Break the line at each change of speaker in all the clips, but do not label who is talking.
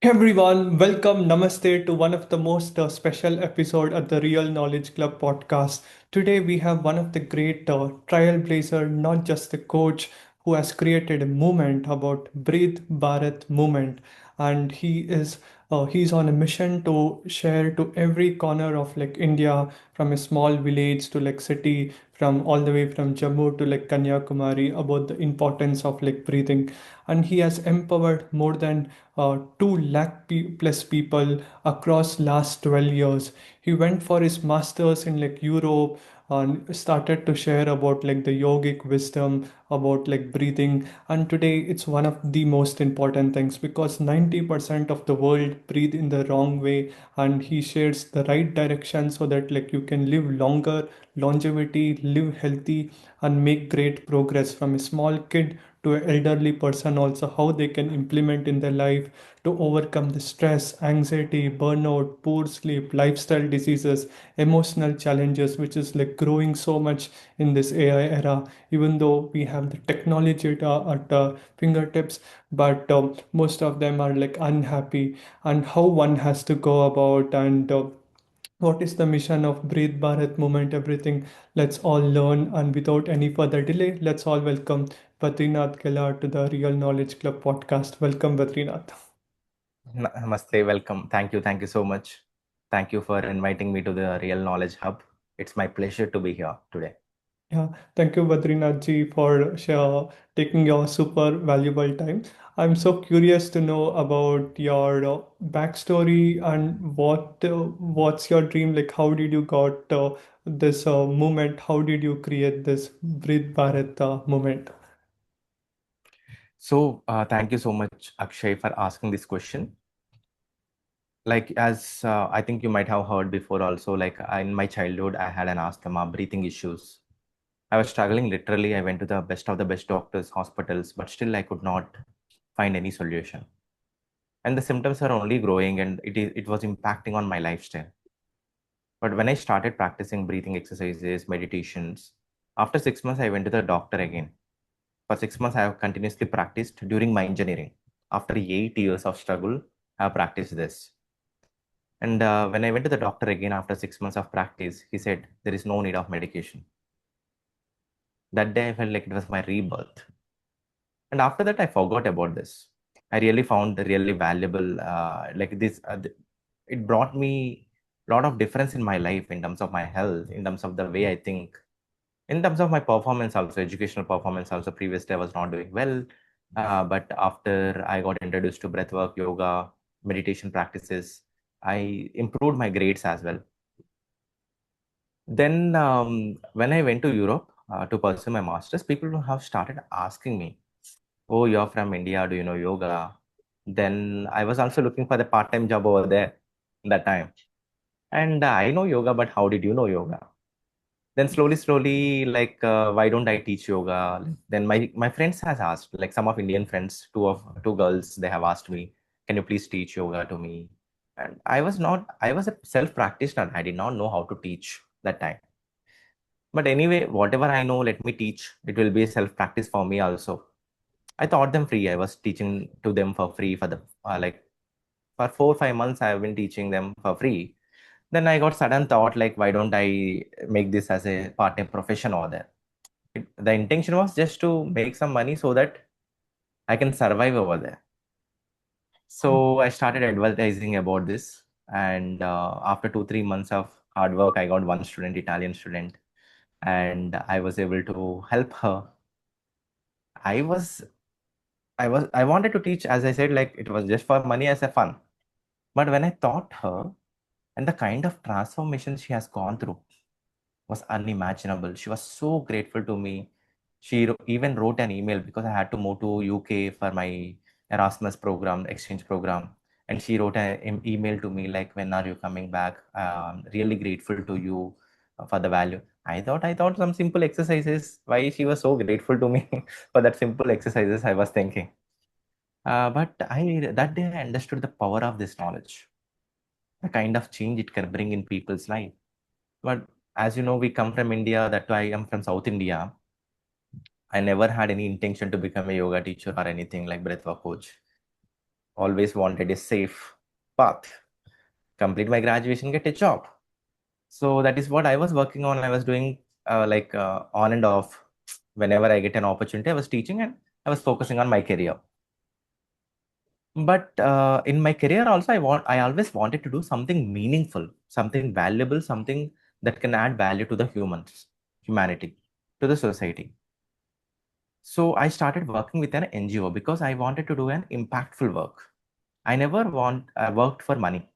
Everyone, welcome, namaste to one of the most special episode at the Real Knowledge Club podcast. Today we have one of the great trailblazer, not just a coach who has created a movement about Breathe Bharat Movement, and he's on a mission to share to every corner of like India, from a small village to like city, from all the way from Jammu to like Kanyakumari, about the importance of like breathing. And he has empowered more than 2 lakh plus people across last 12 years. He went for his masters in like Europe and started to share about like the yogic wisdom about like breathing. And today it's one of the most important things because 90% of the world breathe in the wrong way, and he shares the right direction so that like you can live longer, longevity, live healthy, and make great progress from a small kid to an elderly person, also how they can implement in their life to overcome the stress, anxiety, burnout, poor sleep, lifestyle diseases, emotional challenges, which is like growing so much in this AI era. Even though we have the technology at fingertips, but most of them are like unhappy, and how one has to go about and what is the mission of Breathe Bharat Movement, everything. Let's all learn, and without any further delay, let's all welcome Badarinath Gella to the Real Knowledge Club podcast. Welcome, Badarinath.
Namaste, welcome. Thank you so much. Thank you for inviting me to the Real Knowledge Hub. It's my pleasure to be here today.
Yeah, thank you, Badrinath ji, for taking your super valuable time. I'm so curious to know about your backstory and what's your dream? Like, how did you got this movement? How did you create this Breathe Bharat movement?
Thank you so much, Akshay, for asking this question. Like, as I think you might have heard before, also, like in my childhood, I had an asthma, breathing issues. I was struggling literally. I went to the best doctors, hospitals, but still I could not find any solution. And the symptoms are only growing, and it was impacting on my lifestyle. But when I started practicing breathing exercises, meditations, after 6 months, I went to the doctor again. For 6 months, I have continuously practiced during my engineering. After 8 years of struggle, I have practiced this. And when I went to the doctor again after 6 months of practice, he said, there is no need of medication. That day, I felt like it was my rebirth. And after that, I forgot about this. I really found really valuable, like this, it brought me a lot of difference in my life in terms of my health, in terms of the way I think, in terms of my performance also, educational performance also. Previously I was not doing well, but after I got introduced to breathwork, yoga, meditation practices, I improved my grades as well. Then when I went to Europe to pursue my masters, people have started asking me, oh, you're from India, do you know yoga? Then I was also looking for the part-time job over there that time, and I know yoga, but how did you know yoga? Then slowly, like, why don't I teach yoga? Then my friends has asked, like some of Indian friends, two girls, they have asked me, can you please teach yoga to me? And I was a self practitioner. I did not know how to teach that time. But anyway, whatever I know, let me teach. It will be a self practice for me also. I taught them free. I was teaching to them for free for the like for 4 5 months. I have been teaching them for free. Then I got sudden thought, like, why don't I make this as a part-time profession over there? The intention was just to make some money so that I can survive over there. So I started advertising about this, and after 2 3 months of hard work, I got one student, Italian student, and I was able to help her. I was I wanted to teach, as I said, like it was just for money as a fun. But when I taught her, and the kind of transformation she has gone through was unimaginable. She was so grateful to me. She even wrote an email because I had to move to UK for my Erasmus program, exchange program. And she wrote an email to me like, when are you coming back? Really grateful to you for the value. I thought some simple exercises. Why she was so grateful to me for that simple exercises, I was thinking. But that day I understood the power of this knowledge, the kind of change it can bring in people's life. But as you know, we come from India, that I am from South India. I never had any intention to become a yoga teacher or anything like breathwork coach. always wanted a safe path, complete my graduation, get a job. So that is what I was working on. I was doing on and off. Whenever I get an opportunity, I was teaching and I was focusing on my career. But in my career also, I always wanted to do something meaningful, something valuable, something that can add value to the humanity, to the society. So I started working with an NGO because I wanted to do an impactful work. I never worked for money.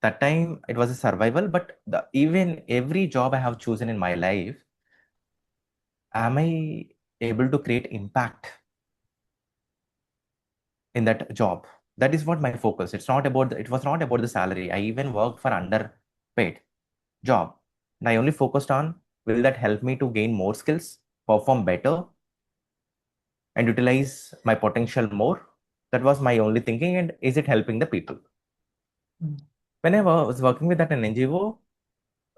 That time it was a survival, but even every job I have chosen in my life, am I able to create impact in that job? That is what my focus. It was not about the salary. I even worked for underpaid job. And I only focused on, will that help me to gain more skills, perform better, and utilize my potential more? That was my only thinking. And is it helping the people?
Mm.
When I was working with that an NGO,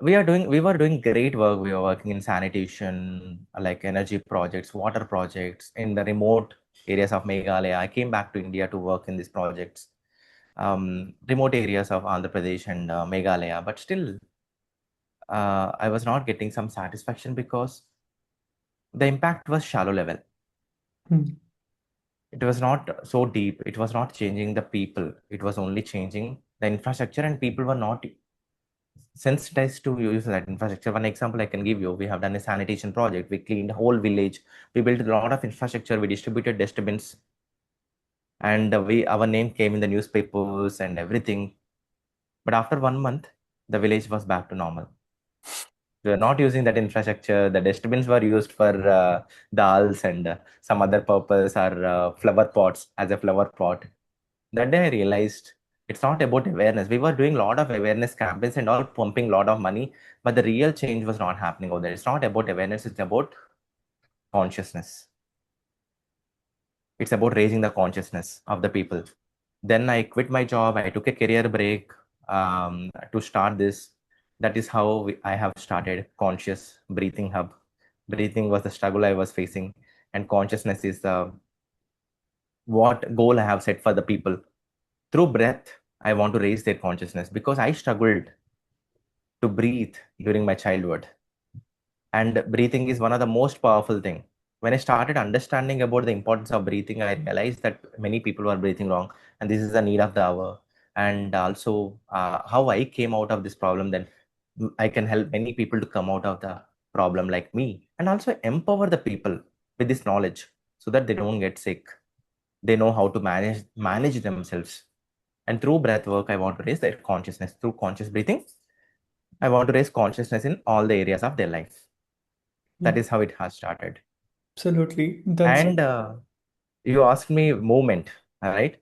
we were doing great work. We were working in sanitation, like energy projects, water projects in the remote areas of Meghalaya. I came back to India to work in these projects, remote areas of Andhra Pradesh and Meghalaya. But still, I was not getting some satisfaction because the impact was shallow level.
Mm.
It was not so deep. It was not changing the people. It was only changing the infrastructure, and people were not sensitized to use that infrastructure. One example I can give you: we have done a sanitation project. We cleaned the whole village. We built a lot of infrastructure. We distributed dustbins, and our name came in the newspapers and everything. But after 1 month, the village was back to normal. We were not using that infrastructure. The dustbins were used for dals and some other purpose, or flower pots as a flower pot. That day I realized it's not about awareness. We were doing a lot of awareness campaigns and all, pumping a lot of money, but the real change was not happening over there. It's not about awareness, it's about consciousness. It's about raising the consciousness of the people. Then I quit my job. I took a career break to start this. That is how I have started Conscious Breathing Hub. Breathing was the struggle I was facing, and consciousness is the what goal I have set for the people. Through breath, I want to raise their consciousness because I struggled to breathe during my childhood. And breathing is one of the most powerful thing. When I started understanding about the importance of breathing, I realized that many people were breathing wrong, and this is the need of the hour. And also, how I came out of this problem, then I can help many people to come out of the problem like me, and also empower the people with this knowledge so that they don't get sick. They know how to manage themselves. And through breath work, I want to raise their consciousness. Through conscious breathing, I want to raise consciousness in all the areas of their life.
Yeah,
That is how it has started.
absolutely. That's
And you asked me movement, all right?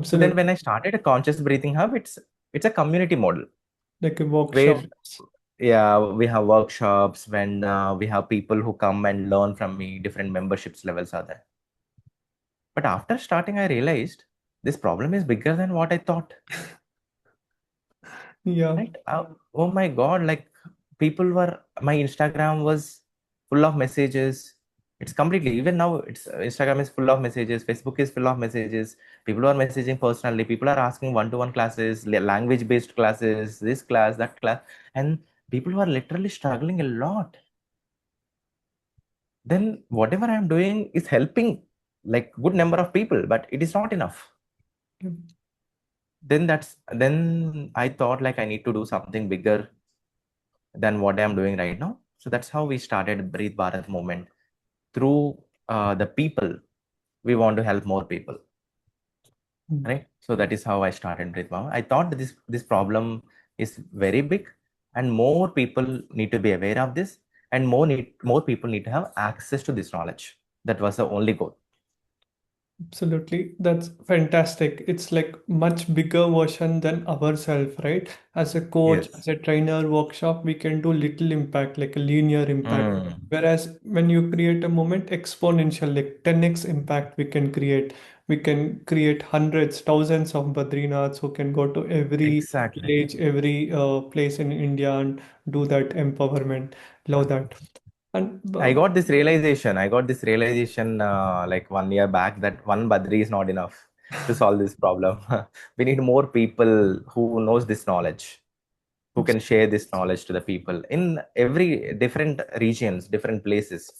So then
absolute
when I started a conscious breathing hub, it's a community model
like a
where,
workshop.
yeah, we have workshops when we have people who come and learn from me. Different memberships levels are there. But after starting, I realized this problem is bigger than what I thought.
Yeah.
Right? Oh my God, like people were, my Instagram was full of messages. It's completely, even now, it's Instagram is full of messages, Facebook is full of messages. People are messaging personally, people are asking one-to-one classes, language-based classes, this class, that class, and people who are literally struggling a lot. Then whatever I'm doing is helping like good number of people, but it is not enough.
Yeah.
Then I thought like I need to do something bigger than what I'm doing right now. So that's how we started Breathe Bharat Movement. Through the people, we want to help more people,
Mm.
right? So that is how I started Breathe Bharat. I thought that this problem is very big, and more people need to be aware of this, and more people need to have access to this knowledge. That was the only goal.
Absolutely. That's fantastic. It's like much bigger version than ourselves, right? As a coach,
Yes.
as a trainer, workshop, we can do little impact, like a linear impact.
Mm,
Whereas when you create a moment, exponential, like 10x impact we can create. We can create hundreds, thousands of Badrinaths who can go to every
exactly.
village, every place in India and do that empowerment. Love that. And
I got this realization like 1 year back that one Badri is not enough. to solve this problem. We need more people who knows this knowledge, who can share this knowledge to the people in every different regions, different places,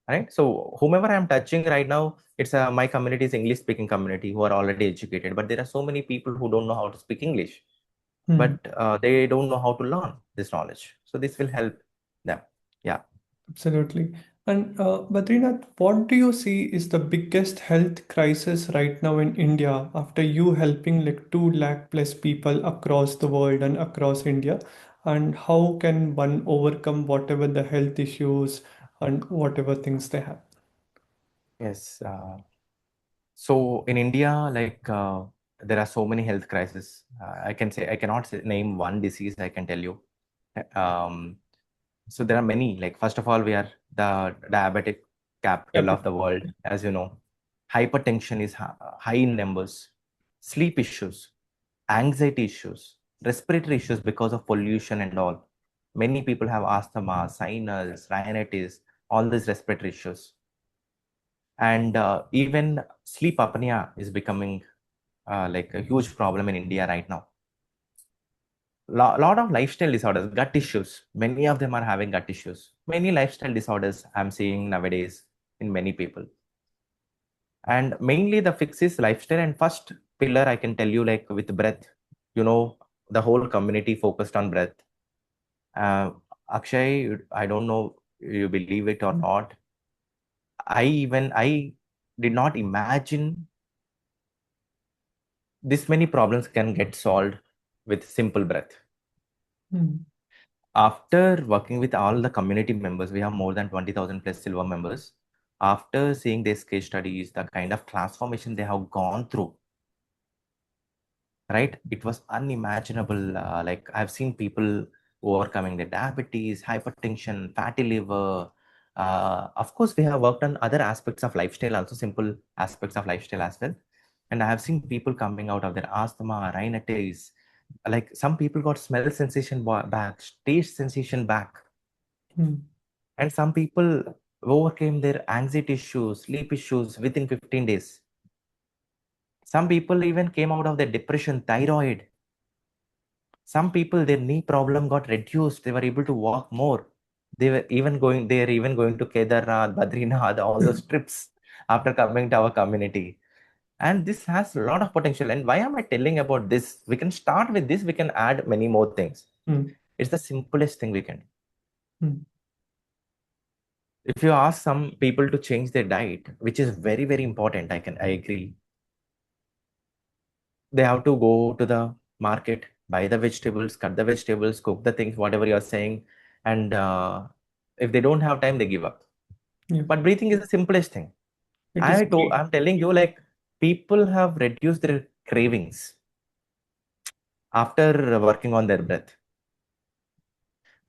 right? So whomever I'm touching right now, it's my community is English speaking community who are already educated, but there are so many people who don't know how to speak English, but
Hmm.
they don't know how to learn this knowledge. So this will help them. Yeah.
Absolutely. And Badrinath, what do you see is the biggest health crisis right now in India after you helping like 2 lakh plus people across the world and across India? And how can one overcome whatever the health issues and whatever things they have?
Yes. So in India, like there are so many health crises. I can say I cannot say, name one disease. I can tell you. Um, so there are many. Like first of all, we are the diabetic capital
Yep.
of the world, as you know. Hypertension is high in numbers. Sleep issues, anxiety issues, respiratory issues because of pollution and all. Many people have asthma, sinus, rhinitis, all these respiratory issues, and even sleep apnea is becoming like a huge problem in India right now. Lot of lifestyle disorders, gut issues. Many of them are having gut issues. Many lifestyle disorders I'm seeing nowadays in many people. And mainly the fix is lifestyle. And first pillar I can tell you, like with breath, you know, the whole community focused on breath. Uh, Akshay, I don't know you believe it or not. I did not imagine this many problems can get solved with simple breath.
Hmm.
After working with all the community members, we have more than 20,000 plus silver members. After seeing these case studies, the kind of transformation they have gone through, right? It was unimaginable. Like I've seen people overcoming the diabetes, hypertension, fatty liver. Of course, we have worked on other aspects of lifestyle, also simple aspects of lifestyle as well. And I have seen people coming out of their asthma, rhinitis. Like some people got smell sensation back, taste sensation back,
Hmm.
and some people overcame their anxiety issues, sleep issues within 15 days. Some people even came out of their depression, thyroid. Some people, their knee problem got reduced. They were able to walk more. They are even going to Kedarnath, Badrinath, all those trips after coming to our community. And this has a lot of potential. And why am I telling about this? We can start with this. We can add many more things.
Hmm.
It's the simplest thing we can do.
Hmm.
If you ask some people to change their diet, which is very, very important, I agree. They have to go to the market, buy the vegetables, cut the vegetables, cook the things, whatever you're saying. And if they don't have time, they give up.
Yeah.
But breathing is the simplest thing.
It is great.
I'm telling you, like people have reduced their cravings after working on their breath.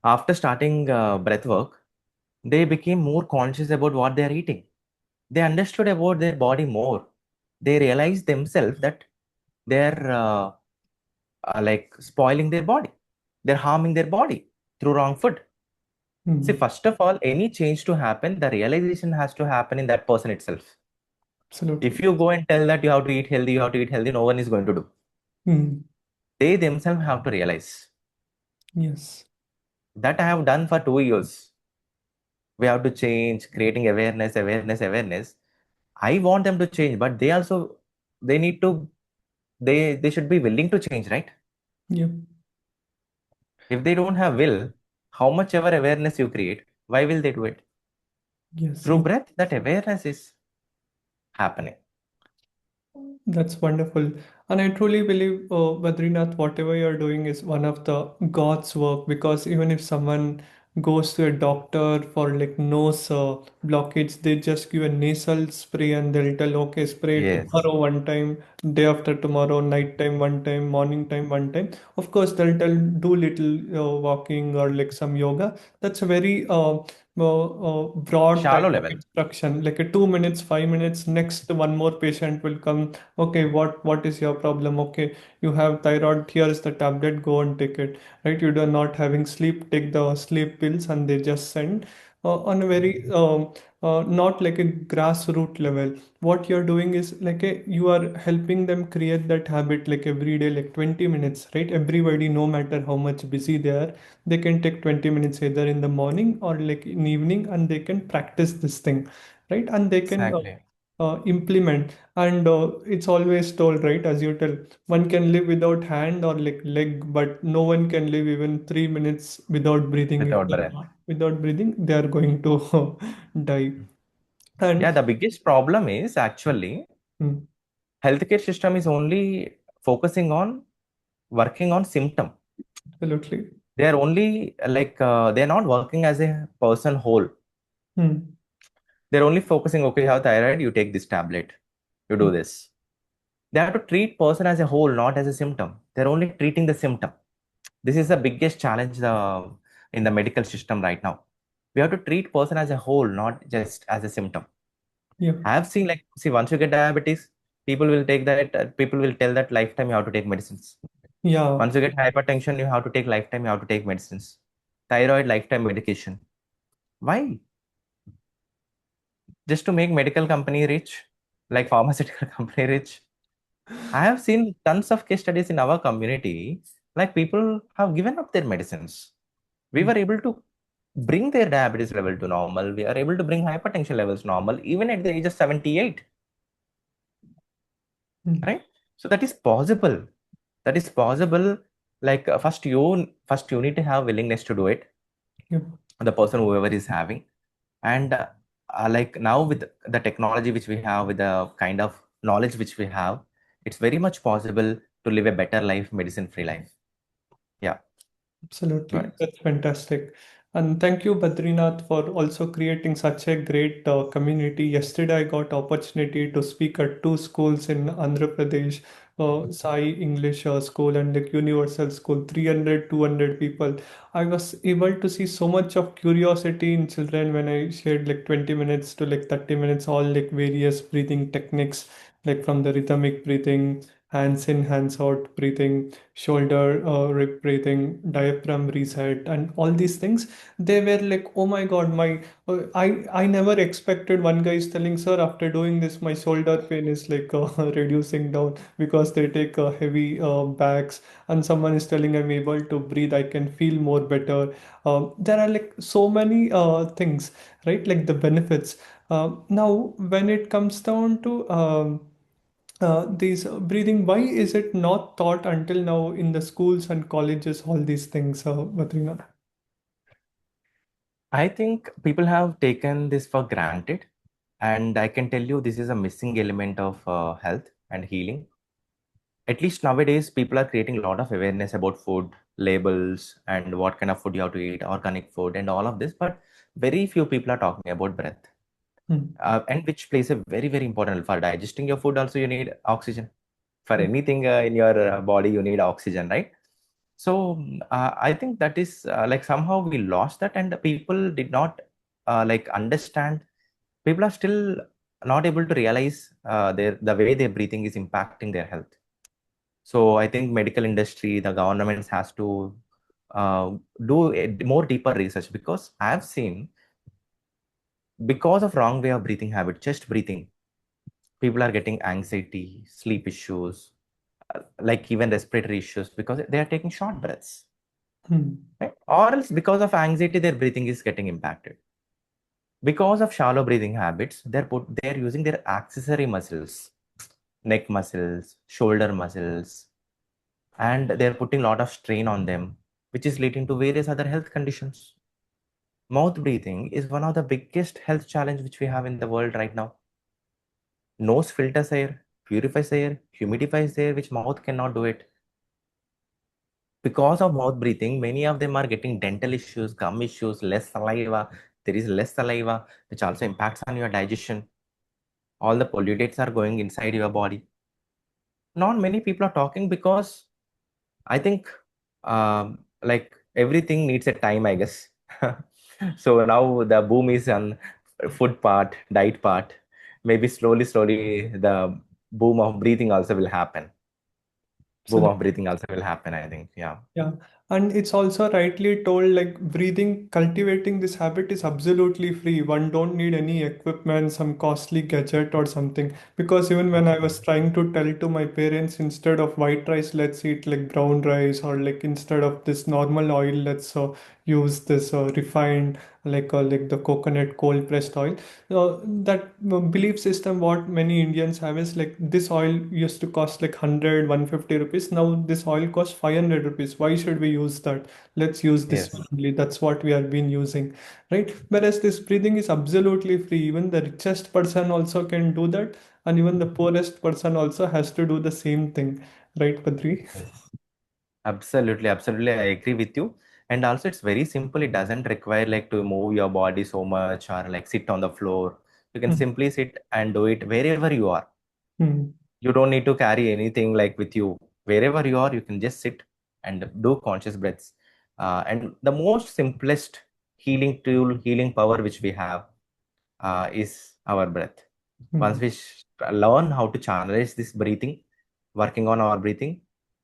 After starting breath work, they became more conscious about what they are eating. They understood about their body more. They realized themselves that they're like spoiling their body. They're harming their body through wrong food. See,
Hmm.
first of all, any change to happen, the realization has to happen in that person itself. If
Absolutely.
you go and tell that you have to eat healthy, you have to eat healthy, no one is going to do.
Hmm.
They themselves have to realize.
Yes.
That I have done for 2 years. We have to change, creating awareness, awareness, awareness. I want them to change, but they also they need to they should be willing to change, right?
Yep.
If they don't have will, how much ever awareness you create, why will they do it?
Yes.
Through breath, that awareness is happening.
That's wonderful. And I truly believe, Badrinath, whatever you're doing is one of the God's work because even if someone goes to a doctor for like nose blockage, they just give a nasal spray and they'll tell, okay, spray
Yes.
tomorrow one time, day after tomorrow, night time one time, morning time one time. Of course, they'll tell do little walking or like some yoga. That's a very broad
Shallow
type of
level.
instruction, like a 2 minutes, 5 minutes. Next, one more patient will come. Okay, what is your problem? Okay, you have thyroid. Here is the tablet. Go and take it. Right? You are not having sleep. Take the sleep pills, and they just send. on a very not like a grassroots level. What you're doing is like you are helping them create that habit like every day, like 20 minutes, right? Everybody, no matter how much busy they are, they can take 20 minutes either in the morning or like in evening, and they can practice this thing, right? And they can
Exactly.
implement. And it's always told, right, as you tell, one can live without hand or like leg, but no one can live even 3 minutes without breathing. If
Without
they're
breath.
not without breathing, they are going to die.
Yeah,
And
the biggest problem is actually
mm,
healthcare system is only focusing on working on symptom.
absolutely.
They are only they're not working as a person whole.
Mm,
They're only focusing, okay, you have thyroid, you take this tablet, you
mm,
do this. They have to treat person as a whole, not as a symptom. They're only treating the symptom. This is the biggest challenge in the medical system right now. We have to treat person as a whole, not just as a symptom.
yeah,
I have seen, like, see, once you get diabetes, people will tell that lifetime you have to take medicines.
yeah,
Once you get hypertension, you have to take lifetime, you have to take medicines. Thyroid, lifetime medication. Why? Just to make medical company rich, like pharmaceutical company rich. I have seen tons of case studies in our community, like people have given up their medicines. We
mm,
were able to bring their diabetes level to normal. We are able to bring hypertension levels normal, even at the age of 78,
mm,
right? So that is possible. That is possible. Like first you need to have willingness to do it.
yeah,
The person whoever is having, and like now with the technology which we have, with the kind of knowledge which we have, it's very much possible to live a better life, medicine free life. Yeah, got
absolutely.
it.
That's fantastic. And thank you, Badrinath, for also creating such a great community. Yesterday, I got opportunity to speak at two schools in Andhra Pradesh, Sai English School and like Universal School, 300, 200 people. I was able to see so much of curiosity in children when I shared like 20 minutes to like 30 minutes, all like various breathing techniques, like from the rhythmic breathing, hands in, hands out breathing, shoulder rib breathing, diaphragm reset, and all these things. They were like, oh my god, my I never expected. One guy is telling, sir, after doing this, my shoulder pain is like reducing down because they take heavy bags. And someone is telling, I'm able to breathe, I can feel more better. There are like so many things, right? Like the benefits. Now, when it comes down to these breathing, why is it not taught until now in the schools and colleges, all these things, Badrinath?
I think people have taken this for granted, and I can tell you this is a missing element of health and healing. At least nowadays, people are creating a lot of awareness about food labels and what kind of food you have to eat, organic food, and all of this. But very few people are talking about breath,
Hmm.
and which plays a very, very important role for digesting your food. Also, you need oxygen. For
Yeah.
anything in your body, you need oxygen, right? So I think that is like somehow we lost that, and people did not like understand. People are still not able to realize the way their breathing is impacting their health. So I think medical industry, the governments has to do a more deeper research, because I have seen, because of wrong way of breathing habit, just breathing, people are getting anxiety, sleep issues, like even respiratory issues, because they are taking short breaths,
Hmm.
right? Or else because of anxiety, their breathing is getting impacted. Because of shallow breathing habits, they're using their accessory muscles, neck muscles, shoulder muscles, and they're putting a lot of strain on them, which is leading to various other health conditions. Mouth breathing is one of the biggest health challenge which we have in the world right now. Nose filters air, purifies air, humidifies air, which mouth cannot do it. Because of mouth breathing, many of them are getting dental issues, gum issues, less saliva. There is less saliva, which also impacts on your digestion. All the pollutants are going inside your body. Not many people are talking, because I think like everything needs a time, I guess. So now the boom is on food part, diet part. Maybe slowly, slowly the boom of breathing also will happen. Boom of
Absolutely.
breathing also will happen, I think. Yeah.
Yeah. And it's also rightly told like breathing, cultivating this habit is absolutely free. One don't need any equipment, some costly gadget or something. Because even when I was trying to tell to my parents, instead of white rice, let's eat like brown rice, or like instead of this normal oil, let's use this refined like the coconut cold pressed oil. That belief system what many Indians have is like this oil used to cost like 100 150 rupees. Now this oil costs 500 rupees. Why should we use that? Let's use this
Yes.
only. That's what we have been using, right? Whereas this breathing is absolutely free. Even the richest person also can do that, and even the poorest person also has to do the same thing, right, Padri?
Yes. Absolutely, absolutely. I agree with you. And also, it's very simple. It doesn't require like to move your body so much or like sit on the floor. You can
Hmm.
simply sit and do it wherever you are.
Hmm.
You don't need to carry anything like with you. Wherever you are, you can just sit and do conscious breaths. And the most simplest healing tool, healing power which we have is our breath. Once
Hmm.
we learn how to channelize this breathing, working on our breathing,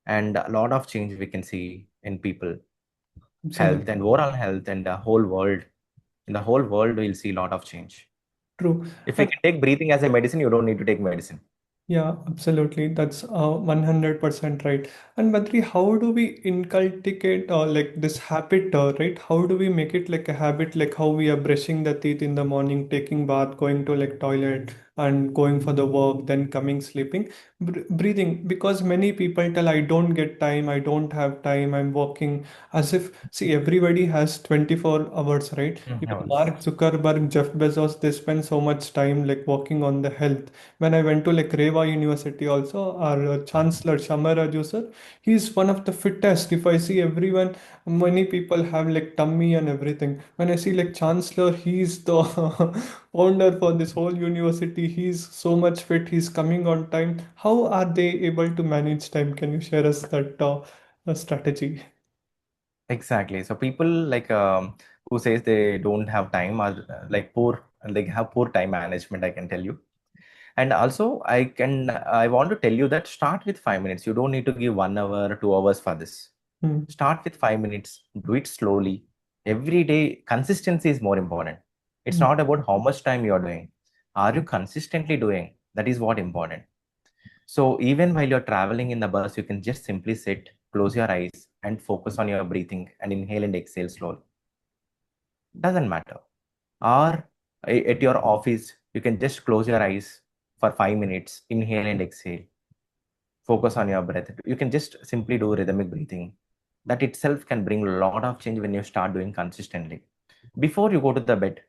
and a lot of change we can see in people,
Absolutely
health and overall health, and the whole world. In the whole world, we'll see a lot of change.
true.
If we can take breathing as a medicine, you don't need to take medicine.
Yeah, absolutely. That's 100% right. And Badri, how do we inculcate like this habit, right? How do we make it like a habit, like how we are brushing the teeth in the morning, taking bath, going to like toilet and going for the work, then coming sleeping, breathing. Because many people tell, I don't get time, I don't have time, I'm working. As if, see, everybody has 24 hours, right? Even
Hours.
Mark Zuckerberg, Jeff Bezos, they spend so much time like working on the health. When I went to like Reva University also, our Chancellor Shamar Raju sir, he's one of the fittest. If I see everyone, many people have like tummy and everything. When I see like Chancellor, he's the founder for this whole university. He's so much fit. He's coming on time. How are they able to manage time? Can you share us that strategy?
Exactly. So people like who says they don't have time are like poor, they have poor time management, I can tell you. And also, I want to tell you that start with 5 minutes. You don't need to give 1 hour, 2 hours for this.
Hmm.
Start with 5 minutes. Do it slowly. Every day, consistency is more important. It's
Hmm.
not about how much time you're doing. Are you consistently doing? That is what important. So even while you're traveling in the bus, you can just simply sit, close your eyes, and focus on your breathing and inhale and exhale slowly. Doesn't matter. Or at your office, you can just close your eyes for 5 minutes, inhale and exhale, focus on your breath. You can just simply do rhythmic breathing. That itself can bring a lot of change when you start doing consistently. Before you go to the bed,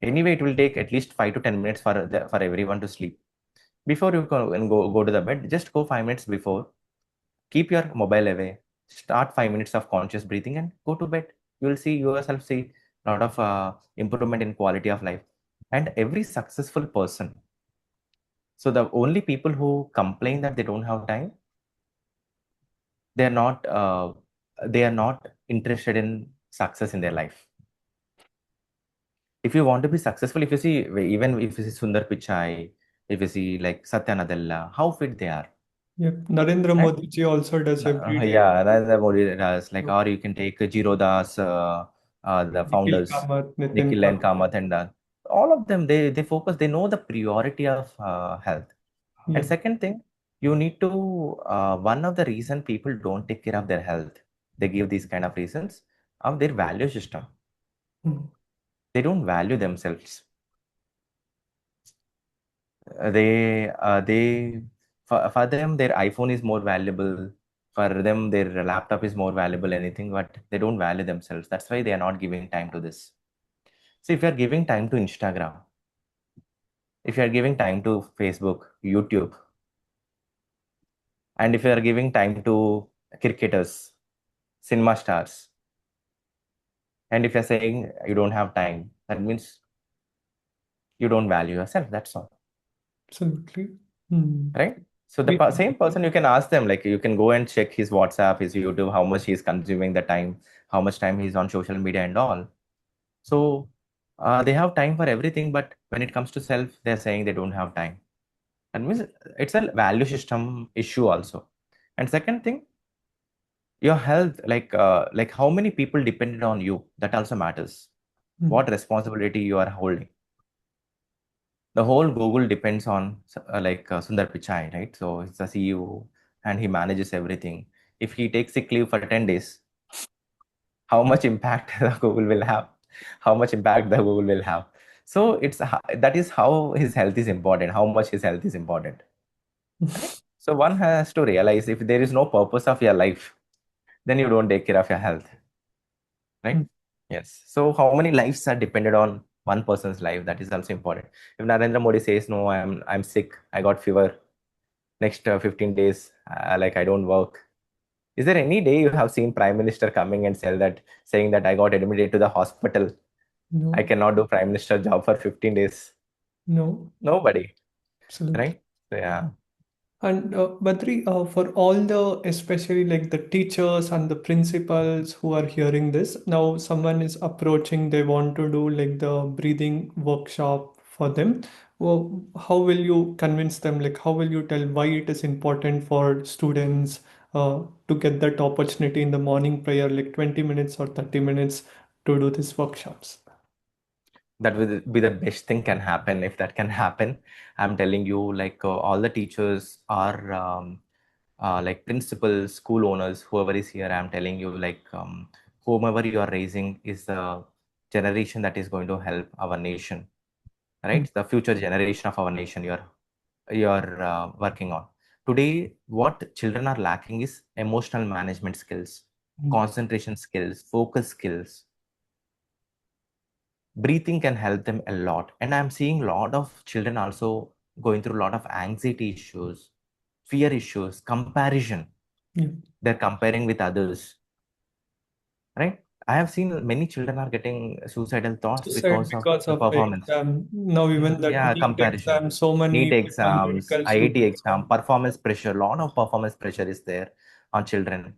anyway, it will take at least 5 to 10 minutes for everyone to sleep. Before you go to the bed, just go 5 minutes before. Keep your mobile away. Start 5 minutes of conscious breathing and go to bed. You will see yourself see a lot of improvement in quality of life. And every successful person, so the only people who complain that they don't have time, they are not they are not interested in success in their life. If you want to be successful, if you see even if you see Sundar Pichai, if you see like Satya Nadella, how fit they are,
Yep. Narendra
right?
Modi ji also does every day.
Yeah, Narendra Modi does like, or you can take Jiro Das, the
Nikhil
founders,
Kamath, Nitin
Nikhil and
Kamath.
Kamath, and all of them. They focus. They know the priority of health. And
Yep.
second thing, you need to one of the reason people don't take care of their health, they give these kind of reasons of their value system.
Hmm.
They don't value themselves. They for them their iPhone is more valuable. For them their laptop is more valuable anything, but they don't value themselves. That's why they are not giving time to this. So if you are giving time to Instagram, if you are giving time to Facebook, YouTube, and if you are giving time to cricketers, cinema stars, and if you're saying you don't have time, that means you don't value yourself. That's all,
Absolutely. Hmm.
right? So the
We
same person, you can ask them, like you can go and check his WhatsApp, his YouTube, how much he's consuming the time, how much time he's on social media and all. So they have time for everything, but when it comes to self, they're saying they don't have time. That means it's a value system issue also. And second thing, Your health, like how many people depended on you, that also matters.
Mm.
What responsibility you are holding. The whole Google depends on Sundar Pichai, right? So he's the CEO and he manages everything. If he takes sick leave for 10 days, how much impact the Google will have? How much impact the Google will have? So that is how his health is important, how much his health is important, right? So one has to realize if there is no purpose of your life, then you don't take care of your health, right?
Mm.
Yes. So how many lives are dependent on one person's life? That is also important. If Narendra Modi says, "No, I'm sick. I got fever. Next 15 days, like I don't work." Is there any day you have seen Prime Minister coming and saying that I got admitted to the hospital? I
No,
cannot do Prime Minister job for 15 days.
no,
Nobody,
absolutely.
right? So yeah,
And Badri, for all the, especially like the teachers and the principals who are hearing this, now someone is approaching, they want to do like the breathing workshop for them. Well, how will you convince them? Like, how will you tell why it is important for students to get that opportunity in the morning prayer, like 20 minutes or 30 minutes to do these workshops?
that will be the best thing can happen if that can happen. I'm telling you, all the teachers are like principals, school owners, whoever is here. I'm telling you, whomever you are raising is the generation that is going to help our nation,
Mm,
right? The future generation of our nation. You're working on today. What children are lacking is emotional management skills,
mm,
concentration skills, focus skills. Breathing can help them a lot, and I'm seeing a lot of children also going through a lot of anxiety issues, fear issues, comparison.
yeah.
They're comparing with others, right? I have seen many children are getting suicidal thoughts
Suicide
because of
because
the
of the
performance.
exam. Now even that
Yeah,
NEET
comparison.
exam, so
NEET
many
exams,
medical
IIT
students
exam, performance pressure, a lot of performance pressure is there on children.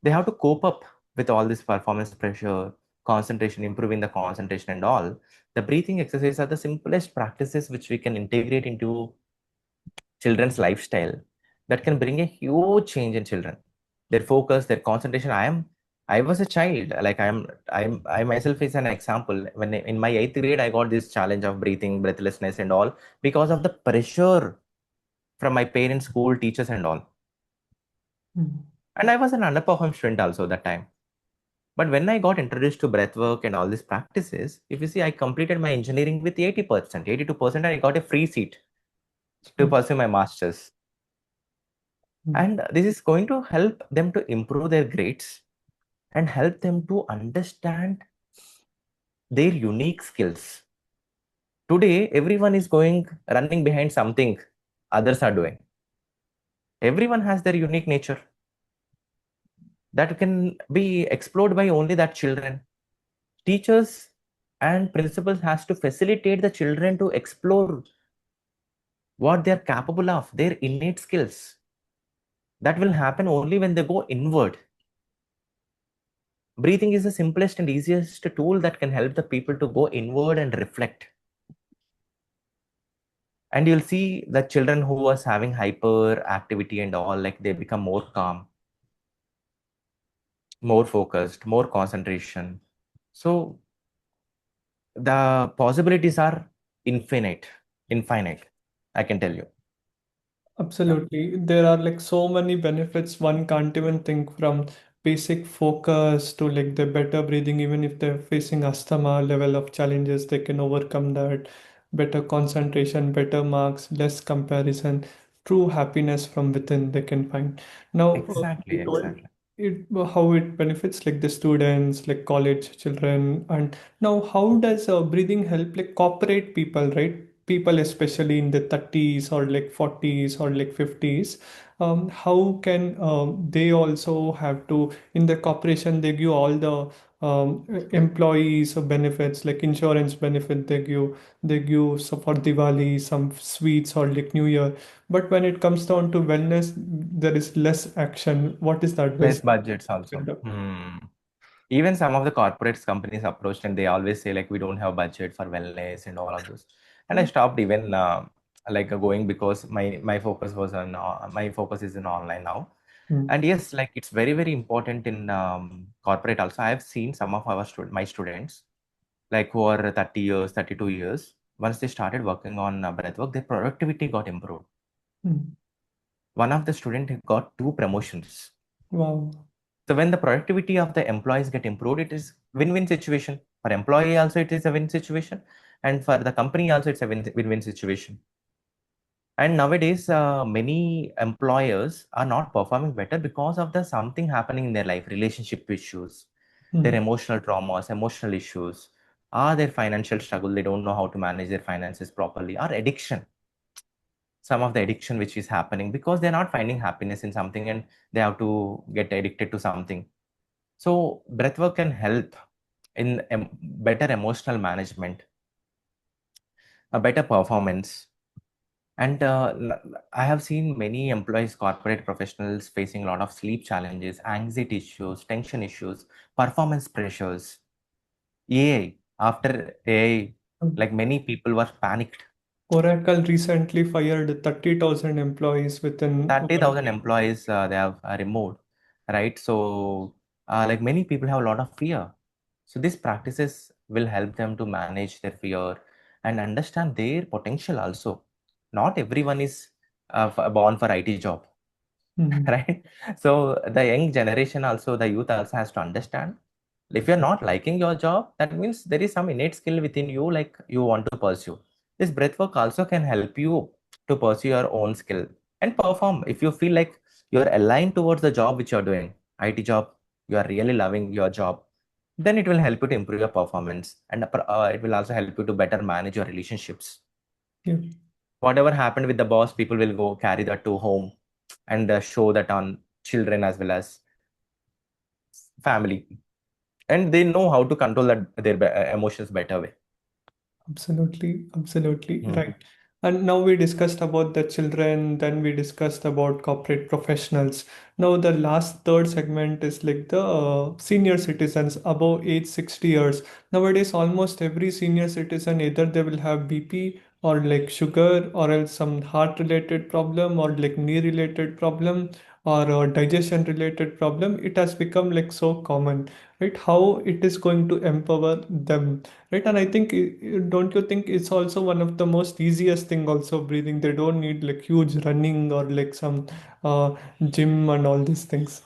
They have to cope up with all this performance pressure, concentration, improving the concentration and all. The breathing exercises are the simplest practices which we can integrate into children's lifestyle that can bring a huge change in children. Their focus, their concentration. I was a child. I myself is an example. When in my eighth grade, I got this challenge of breathing, breathlessness, and all because of the pressure from my parents, school, teachers, and all.
Mm.
And I was an underperformed student also that time. But when I got introduced to breath work and all these practices, if you see, I completed my engineering with 80%, 82%, and I got a free seat to
Mm.
pursue my master's.
Mm.
And this is going to help them to improve their grades and help them to understand their unique skills. Today, everyone is going running behind something others are doing. Everyone has their unique nature that can be explored by only that children. Teachers and principals has to facilitate the children to explore what they are capable of, their innate skills. That will happen only when they go inward. Breathing is the simplest and easiest tool that can help the people to go inward and reflect. And you'll see the children who was having hyper activity and all, like they become more calm, more focused, more concentration. So the possibilities are infinite, I can tell you. Yeah.
Absolutely. There are like so many benefits one can't even think, from basic focus to like the better breathing. Even if they're facing asthma level of challenges, they can overcome that. Better concentration, better marks, less comparison, true happiness from within they can find. Now,
Exactly,
you told
exactly.
it how it benefits like the students, like college children, and now how does breathing help like corporate people, right? People especially in the 30s or like 40s or like 50s, how can they also have to, in the corporation they give all the employees benefits like insurance benefit, they give so for Diwali some sweets or like New Year, but when it comes down to wellness there is less action. What is the advice
Less
that
budgets
you
also.
can do?
Even some of the corporates companies approached and they always say like we don't have budget for wellness and all of those. And I stopped even going because my focus is in online now.
Mm.
And yes, like it's very, very important in corporate also. I have seen some of my students, like who are 30 years, 32 years, once they started working on breathwork, their productivity got improved.
Mm.
One of the students got 2 promotions.
Wow.
So when the productivity of the employees get improved, it is win-win situation. For employee also, it is a win situation. And for the company also, it's a win-win situation. And nowadays, many employers are not performing better because of the something happening in their life, relationship issues, their
Mm.
emotional traumas, emotional issues, or their financial struggle. They don't know how to manage their finances properly, or addiction. Some of the addiction which is happening because they're not finding happiness in something and they have to get addicted to something. So breathwork can help in better emotional management, a better performance. And I have seen many employees, corporate professionals facing a lot of sleep challenges, anxiety issues, tension issues, performance pressures. AI, after AI, like many people were panicked.
Oracle recently fired 30,000 employees within
30,000
1 week.
employees they have removed, right? So, like many people have a lot of fear. So, these practices will help them to manage their fear and understand their potential also. Not everyone is born for IT job,
Mm.
right? So, the young generation also, the youth also has to understand if you're not liking your job, that means there is some innate skill within you, like you want to pursue. This breathwork also can help you to pursue your own skill and perform. If you feel like you're aligned towards the job which you're doing, IT job, you are really loving your job, then it will help you to improve your performance, and it will also help you to better manage your relationships.
Yeah,
Whatever happened with the boss, people will go carry that to home and show that on children as well as family, and they know how to control their emotions better way.
absolutely, absolutely right.
Mhm.
And now we discussed about the children, then we discussed about corporate professionals. Now the last third segment is like the senior citizens above age 60 years. Nowadays, almost every senior citizen either they will have BP or like sugar or else some heart related problem or like knee related problem or digestion related problem. It has become like so common, right? How it is going to empower them, right? And I think, don't you think it's also one of the most easiest thing also breathing? They don't need like huge running or like some gym and all these things.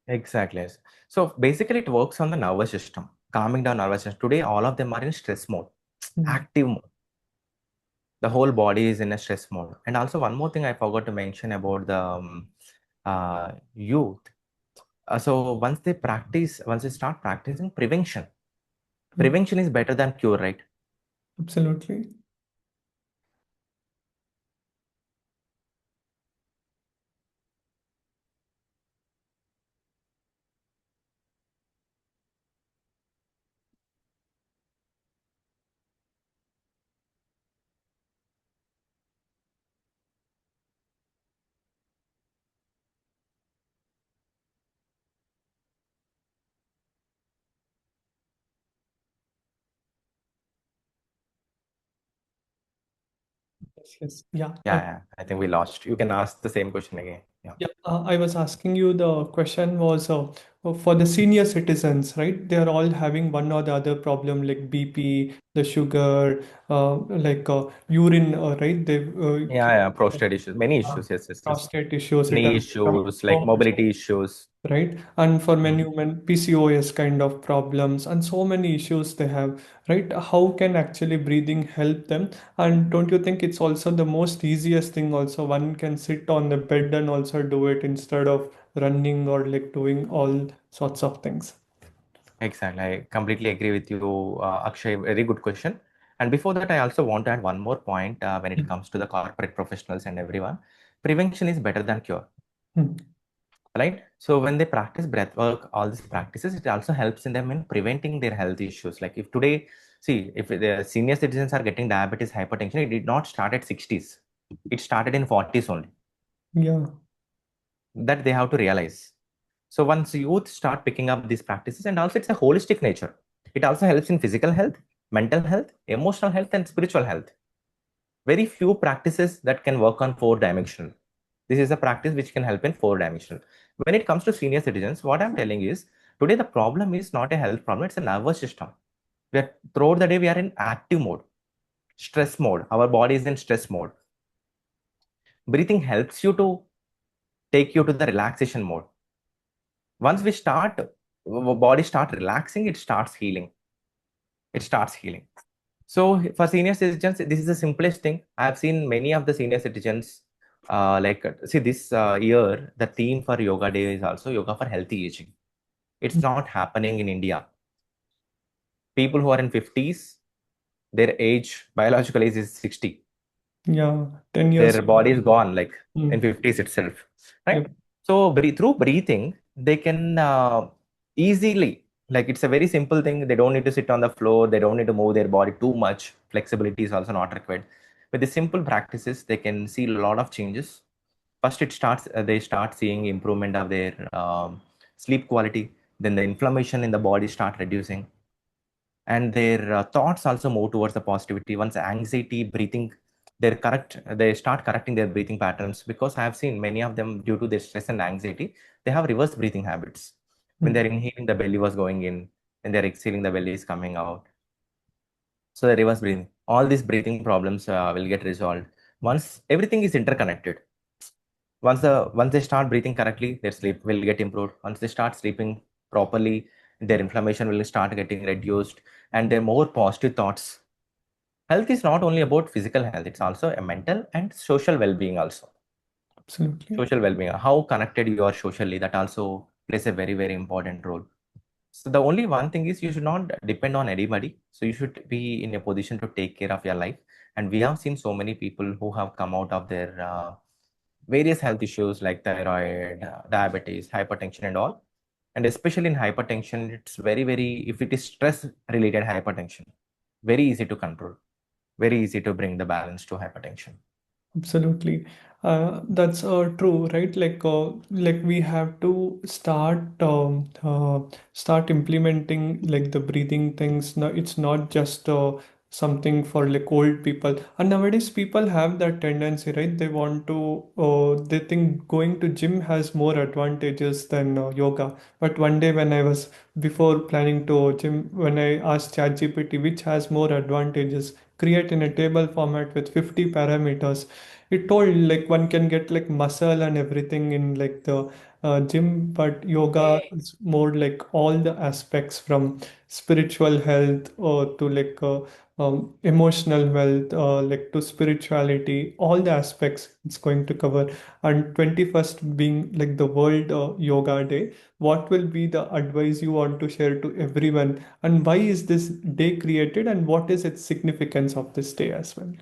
Exactly. Yes. So basically, it works on the nervous system, calming down nervous system. Today, all of them are in stress mode,
Mm.
active mode. The whole body is in a stress mode. And also, one more thing I forgot to mention about the youth. So once they start practicing
Mm.
prevention is better than cure, right?
Absolutely. Yes, yes. Yeah.
Yeah, yeah. I think we lost. You can ask the same question again. Yeah.
Yeah, I was asking you, the question was for the senior citizens, right? They are all having one or the other problem like BP, the sugar, urine, right? They
Yeah, yeah. Prostate issues, many issues. Yes, yes, yes.
prostate issues. It
Knee
has become
issues,
so
like
much,
mobility issues.
right? And for many
Mhm.
women, PCOS kind of problems and so many issues they have, right? How can actually breathing help them? And don't you think it's also the most easiest thing also? One can sit on the bed and also do it instead of running or like doing all sorts of things.
Exactly. I completely agree with you, Akshay. Very good question. And before that, I also want to add one more point when it
Hmm.
comes to the corporate professionals and everyone. Prevention is better than cure,
Hmm.
right? So when they practice breath work, all these practices, it also helps in them in preventing their health issues. Like if today, see, if the senior citizens are getting diabetes, hypertension, it did not start at 60s. It started in 40s only.
Yeah.
That they have to realize. So once youth start picking up these practices, and also it's a holistic nature. It also helps in physical health, mental health, emotional health, and spiritual health. Very few practices that can work on 4 dimensional. This is a practice which can help in 4 dimensional. When it comes to senior citizens, what I'm telling is today the problem is not a health problem, it's a nervous system. We are throughout the day we are in active mode, stress mode. Our body is in stress mode. Breathing helps you to take you to the relaxation mode. Once we start, our body start relaxing, it starts healing. It starts healing. So for senior citizens, this is the simplest thing. I've seen many of the senior citizens. See, this year the theme for Yoga Day is also Yoga for Healthy Aging. It's not happening in India. People who are in 50s, their age, biological age is 60.
Yeah, 10 years.
Their body is gone, like in
Mm.
50s itself, right?
Yep.
So through breathing, they can easily, like it's a very simple thing. They don't need to sit on the floor. They don't need to move their body too much. Flexibility is also not required. With the simple practices, they can see a lot of changes. First, they start seeing improvement of their sleep quality. Then the inflammation in the body start reducing, and their thoughts also move towards the positivity. Once anxiety, breathing, they start correcting their breathing patterns, because I have seen many of them, due to their stress and anxiety, they have reverse breathing habits. When
Mm.
they're inhaling, the belly was going in, when they're exhaling, the belly is coming out. So the reverse breathing, all these breathing problems will get resolved once everything is interconnected. Once they start breathing correctly, their sleep will get improved. Once they start sleeping properly, their inflammation will start getting reduced, and their more positive thoughts. Health is not only about physical health, it's also a mental and social well-being also.
Absolutely.
Social well-being, how connected you are socially, that also plays a very, very important role. So the only one thing is you should not depend on anybody. So you should be in a position to take care of your life. And we have seen so many people who have come out of their various health issues like thyroid, diabetes, hypertension, and all. And especially in hypertension, it's very, very, if it is stress related hypertension, very easy to control, very easy to bring the balance to hypertension.
Absolutely. That's true, right? Like we have to start implementing like the breathing things. No, it's not just something for like old people. And nowadays people have that tendency, right? They want to, they think going to gym has more advantages than yoga. But one day when I was before planning to gym, when I asked ChatGPT which has more advantages, create in a table format with 50 parameters. It told like one can get like muscle and everything in like the gym, but yoga is more like all the aspects from spiritual health or to like emotional wealth, like to spirituality, all the aspects it's going to cover. And 21st being like the World Yoga Day, what will be the advice you want to share to everyone, and why is this day created, and what is its significance of this day as well?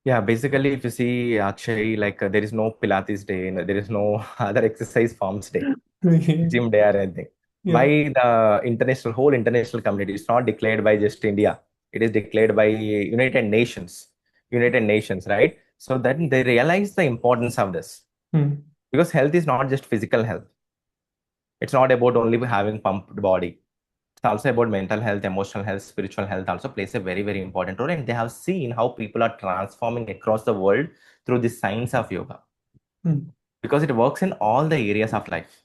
Yeah, basically, if you see Akshay, like there is no Pilates day, there is no other exercise forms day, gym day or anything.
Yeah.
Why the whole international community is not declared by just India? It is declared by United Nations. United Nations, right? So then they realize the importance of this,
Hmm.
because health is not just physical health. It's not about only having pumped body. It's also about mental health, emotional health, spiritual health also plays a very, very important role. And they have seen how people are transforming across the world through the science of yoga,
Hmm.
because it works in all the areas of life.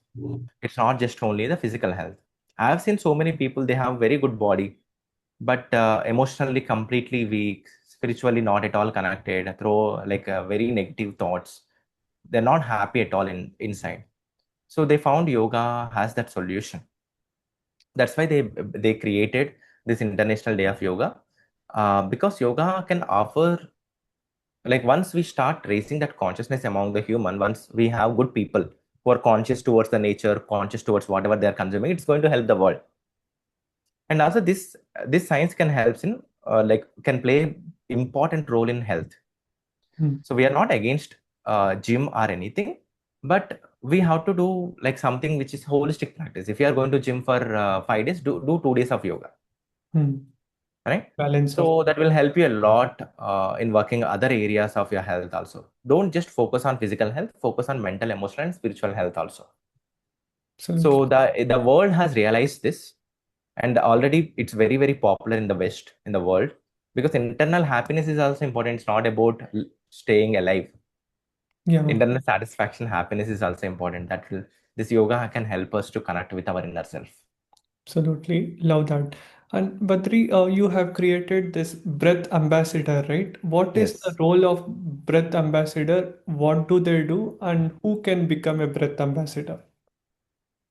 It's not just only the physical health. I've seen so many people, they have very good body, but emotionally completely weak, spiritually not at all connected, through like very negative thoughts. They're not happy at all inside. So they found yoga has that solution. That's why they created this International Day of Yoga, because yoga can offer, like once we start raising that consciousness among the human, once we have good people who are conscious towards the nature, conscious towards whatever they are consuming, it's going to help the world. And also this science can help in like can play important role in health.
Hmm.
So we are not against gym or anything, but we have to do like something which is holistic practice. If you are going to gym for 5 days, do 2 days of yoga,
Hmm.
right?
Balance of.
So that will help you a lot in working other areas of your health also. Don't just focus on physical health, focus on mental, emotional, and spiritual health also.
Absolutely.
So the world has realized this, and already it's very, very popular in the West, in the world, because internal happiness is also important. It's not about staying alive.
Yeah,
Internal satisfaction, happiness is also important. This yoga can help us to connect with our inner self.
absolutely. Love that. And Badri, you have created this breath ambassador, right? What is the
Yes.
role of breath ambassador? What do they do? And who can become a breath ambassador?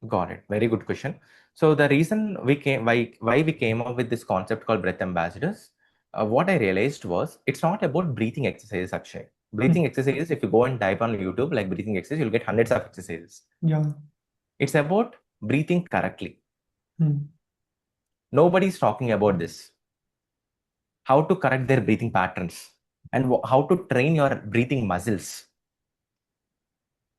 Got it. Very good question. So the reason why we came up with this concept called breath ambassadors, what I realized was it's not about breathing exercises, Akshay.
Hmm.
Breathing exercises, if you go and type on YouTube like breathing exercise, you'll get hundreds of exercises.
Yeah.
It's about breathing correctly.
Hmm.
Nobody's talking about this. How to correct their breathing patterns and how to train your breathing muscles,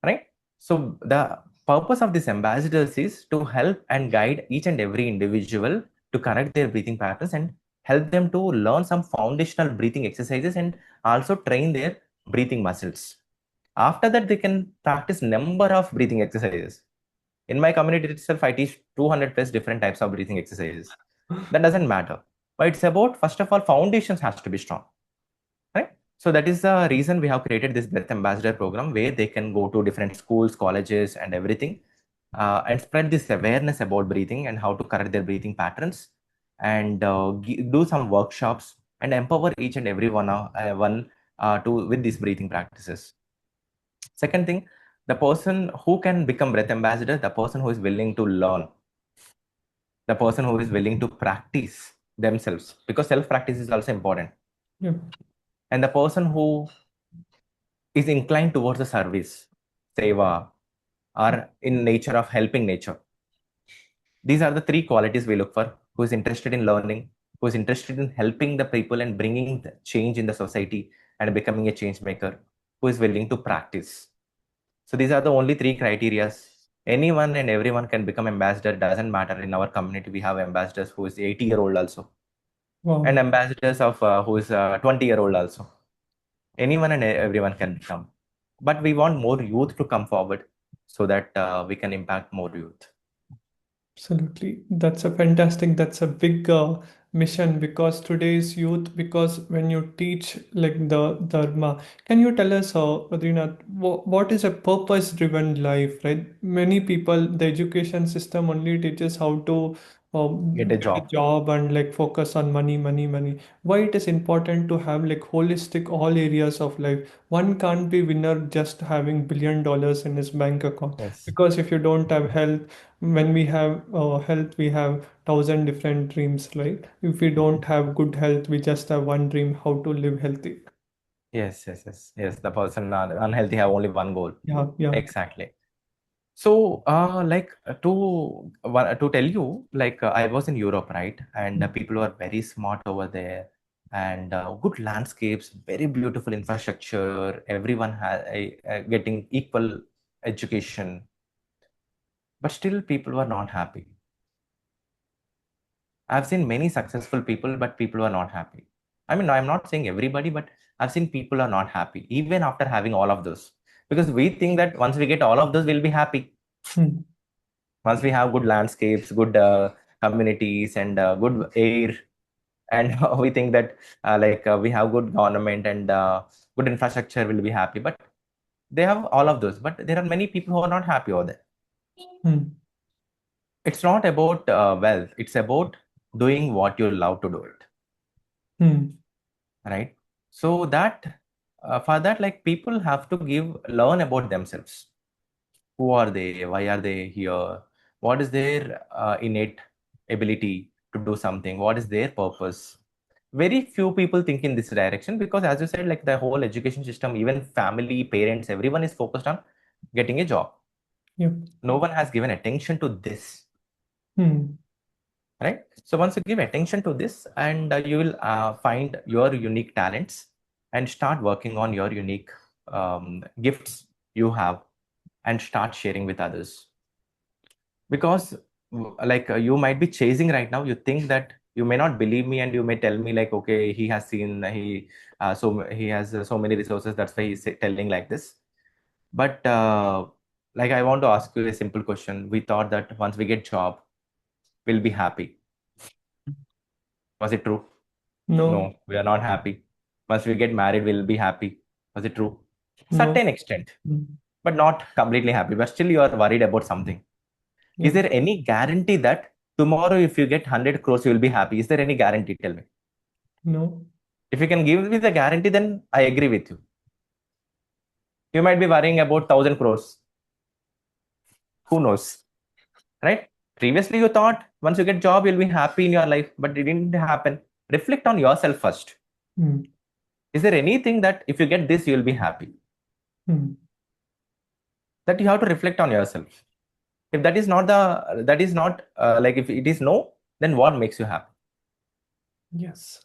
right? So the purpose of these ambassadors is to help and guide each and every individual to correct their breathing patterns and help them to learn some foundational breathing exercises and also train their breathing muscles. After that, they can practice number of breathing exercises. In my community itself, I teach 200 plus different types of breathing exercises. That doesn't matter. But it's about, first of all, foundations has to be strong, right? So that is the reason we have created this breath ambassador program where they can go to different schools, colleges, and everything, and spread this awareness about breathing and how to correct their breathing patterns, and do some workshops and empower each and every one to with these breathing practices. Second thing, the person who can become breath ambassador, the person who is willing to learn, the person who is willing to practice themselves, because self practice is also important,
Yeah.
and the person who is inclined towards the service, seva, or in nature of helping nature. These are the three qualities we look for: who is interested in learning, who is interested in helping the people and bringing the change in the society and becoming a change maker, who is willing to practice. So these are the only three criteria. Anyone and everyone can become ambassador. Doesn't matter. In our community, we have ambassadors who is 80-year-old also, and
Wow.
ambassadors of who is 20-year-old also. Anyone and everyone can become, but we want more youth to come forward so that we can impact more youth.
Absolutely. That's a fantastic, that's a big mission because today's youth, because when you teach like the Dharma, can you tell us, Badrinath, what is a purpose-driven life, right? Many people, the education system only teaches how to
Get a
get a
job.
job and like focus on money, money, money. Why it is important to have like holistic all areas of life. One can't be winner just having $1 billion in his bank account
Yes.
because if you don't have health, when we have health we have thousand different dreams, right? If we don't have good health we just have one dream, how to live healthy.
Yes. The person unhealthy have only one goal.
Yeah, yeah.
Exactly. So, to tell you, I was in Europe, right? And people were very smart over there, and good landscapes, very beautiful infrastructure. Everyone has getting equal education, but still people were not happy. I've seen many successful people, but people are not happy. I mean, I'm not saying everybody, but I've seen people are not happy even after having all of those, because we think that once we get all of those, we'll be happy.
Hmm.
Once we have good landscapes, good communities, and good air, and we think that we have good government and good infrastructure, we'll be happy. But they have all of those, but there are many people who are not happy over there.
Hmm.
It's not about wealth; it's about doing what you love to do it,
Hmm.
right? So that for that, like, people have to learn about themselves. Who are they? Why are they here? What is their innate ability to do something? What is their purpose? Very few people think in this direction, because, as you said, like, the whole education system, even family, parents, everyone is focused on getting a job.
Yep.
No one has given attention to this,
Hmm.
right? So once you give attention to this, and you will find your unique talents and start working on your unique gifts you have, and start sharing with others. Because you might be chasing right now, you think that you may not believe me, and you may tell me like, okay, he has seen so he has so many resources, that's why he's telling like this. But I want to ask you a simple question. We thought that once we get job, we'll be happy. Was it true?
No.
No, we are not happy. Once we get married, we'll be happy. Was it true?
No.
certain extent,
Mm.
but not completely happy, but still you are worried about something. Is
Yeah.
there any guarantee that tomorrow if you get 100 crores you will be happy? Is there any guarantee? Tell me.
No.
If you can give me the guarantee, then I agree with you. You might be worrying about 1,000 crores. Who knows? Right? Previously you thought once you get job you'll be happy in your life, but it didn't happen. Reflect on yourself first.
Mm.
Is there anything that if you get this you'll be happy?
Mm.
That you have to reflect on yourself. If that is not the that is not like if it is no, then what makes you happy?
Yes.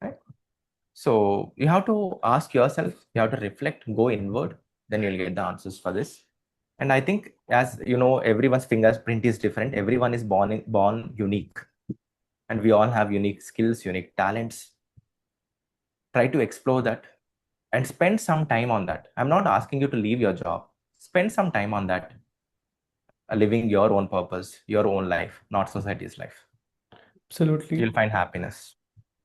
Right? So you have to ask yourself, you have to reflect, go inward, then you'll get the answers for this. And I think, as you know, everyone's fingerprint is different. Everyone is born unique, and we all have unique skills, unique talents. Try to explore that and spend some time on that. I'm not asking you to leave your job. Spend some time on that, living your own purpose, your own life, not society's life.
Absolutely.
You'll find happiness.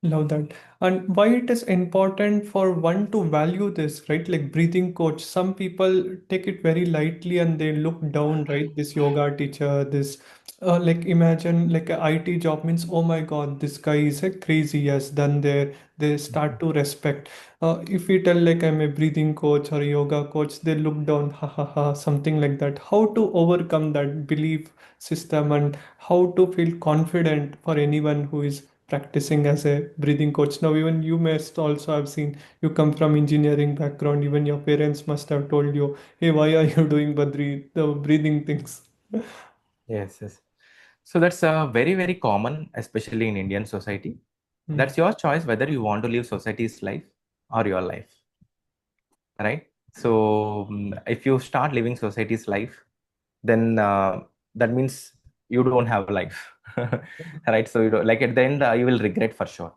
Love that. And why it is important for one to value this, right? Like breathing coach, some people take it very lightly and they look down, right? This yoga teacher, this, like imagine like a IT job means, oh my God, this guy is a crazy. Yes, then they start to respect. If we tell like I'm a breathing coach or a yoga coach, they look down, ha ha ha, something like that. How to overcome that belief system and how to feel confident for anyone who is practicing as a breathing coach. Now, even you must also have seen you come from engineering background. Even your parents must have told you, "Hey, why are you doing the breathing things?"
Yes, yes. So that's very, very common, especially in Indian society.
Hmm.
That's your choice whether you want to live society's life or your life, right? So if you start living society's life, then that means you don't have a life, right? So you don't, like at the end you will regret for sure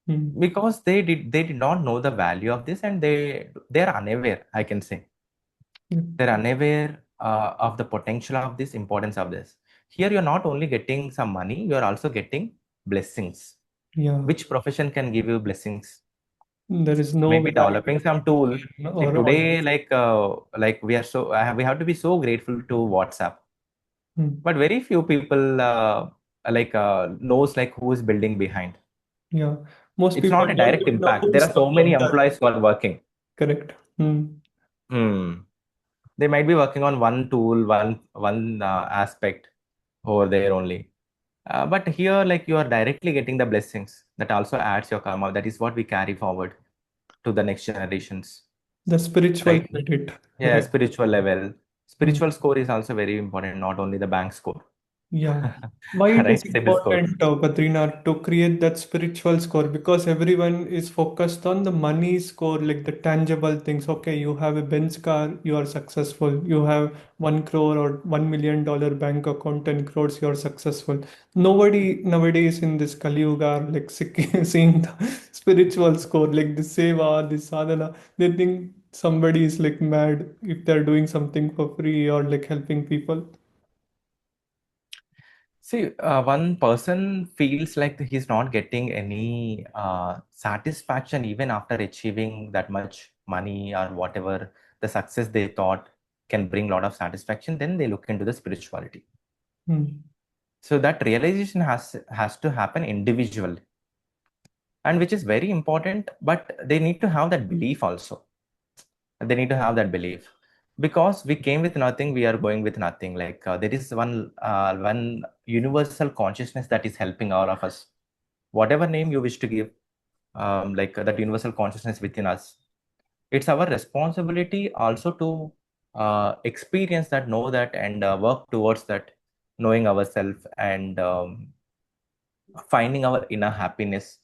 Hmm.
because they did not know the value of this and they're unaware. I can say they're unaware of the potential of this, importance of this. Here you're not only getting some money, you're also getting blessings.
Yeah,
Which profession can give you blessings?
there is no
Maybe
without
developing some tool. Like
or
today, like we are so we have to be so grateful to WhatsApp,
hmm.
but very few people knows like who is building behind.
Yeah, most
It's
people
not a
don't
direct
even know
impact.
who
There
is
are so
supporting
many
that.
employees who are working.
Correct. Hmm.
Hmm. They might be working on one tool, one aspect over there only. But here, like you are directly getting the blessings that also adds your karma. That is what we carry forward to the next generations,
The spiritual
right?
credit,
Yeah,
right?
spiritual level.
Hmm.
Spiritual score is also very important, not only the bank score,
Yeah. Why it is
right? CIBIL score.
important, Badrinath, to create that spiritual score? Because everyone is focused on the money score, like the tangible things. Okay, you have a Benz car, you are successful. You have 1 crore or $1 million bank account, 10 crores, you are successful. Nobody nowadays in this Kali Yuga are like seeing the spiritual score, like the seva, the sadhana. They think somebody is like mad if they're doing something for free or like helping people.
See, one person feels like he's not getting any satisfaction even after achieving that much money or whatever the success they thought can bring a lot of satisfaction. Then they look into the spirituality.
Hmm.
So that realization has to happen individually, and which is very important. But they need to have that belief also. They need to have that belief because we came with nothing, we are going with nothing. Like there is one universal consciousness that is helping all of us, whatever name you wish to give, that universal consciousness within us. It's our responsibility also to experience that, know that, and work towards that, knowing ourselves and finding our inner happiness.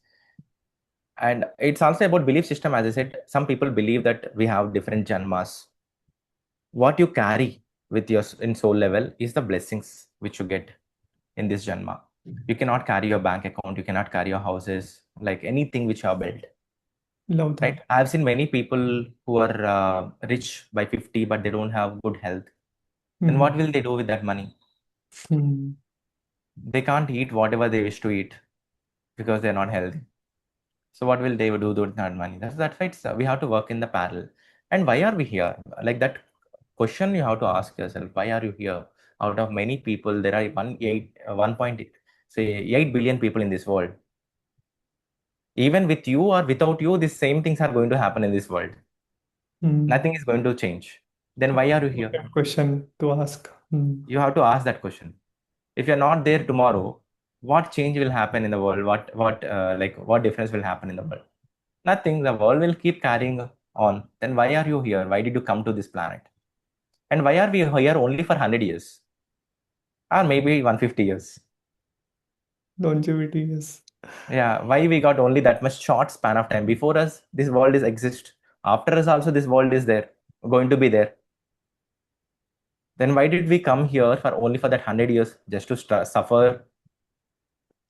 And it's also about belief system. As I said, some people believe that we have different janmas. What you carry with your in soul level is the blessings which you get in this janma. You cannot carry your bank account, you cannot carry your houses, like anything which you have built,
Love
right?
that.
I've seen many people who are rich by 50 but they don't have good health. Then
Hmm.
what will they do with that money?
Hmm.
They can't eat whatever they wish to eat because they're not healthy. So what will they do with that money? That's why we have to work in the parallel. And why are we here? Like that question you have to ask yourself, why are you here? Out of many people, there are 1.8, say 8 billion people in this world. Even with you or without you, the same things are going to happen in this world.
Hmm.
Nothing is going to change. Then why are you here?
Important question to ask. Hmm.
You have to ask that question. If you're not there tomorrow, what change will happen in the world? What difference will happen in the world? Nothing. The world will keep carrying on. Then why are you here? Why did you come to this planet? And why are we here only for 100 years? Or maybe 150 years?
Longevity, yes.
Yeah, why we got only that much short span of time? Before us, this world is exist. After us also, this world is there, going to be there. Then why did we come here for only for that 100 years just to suffer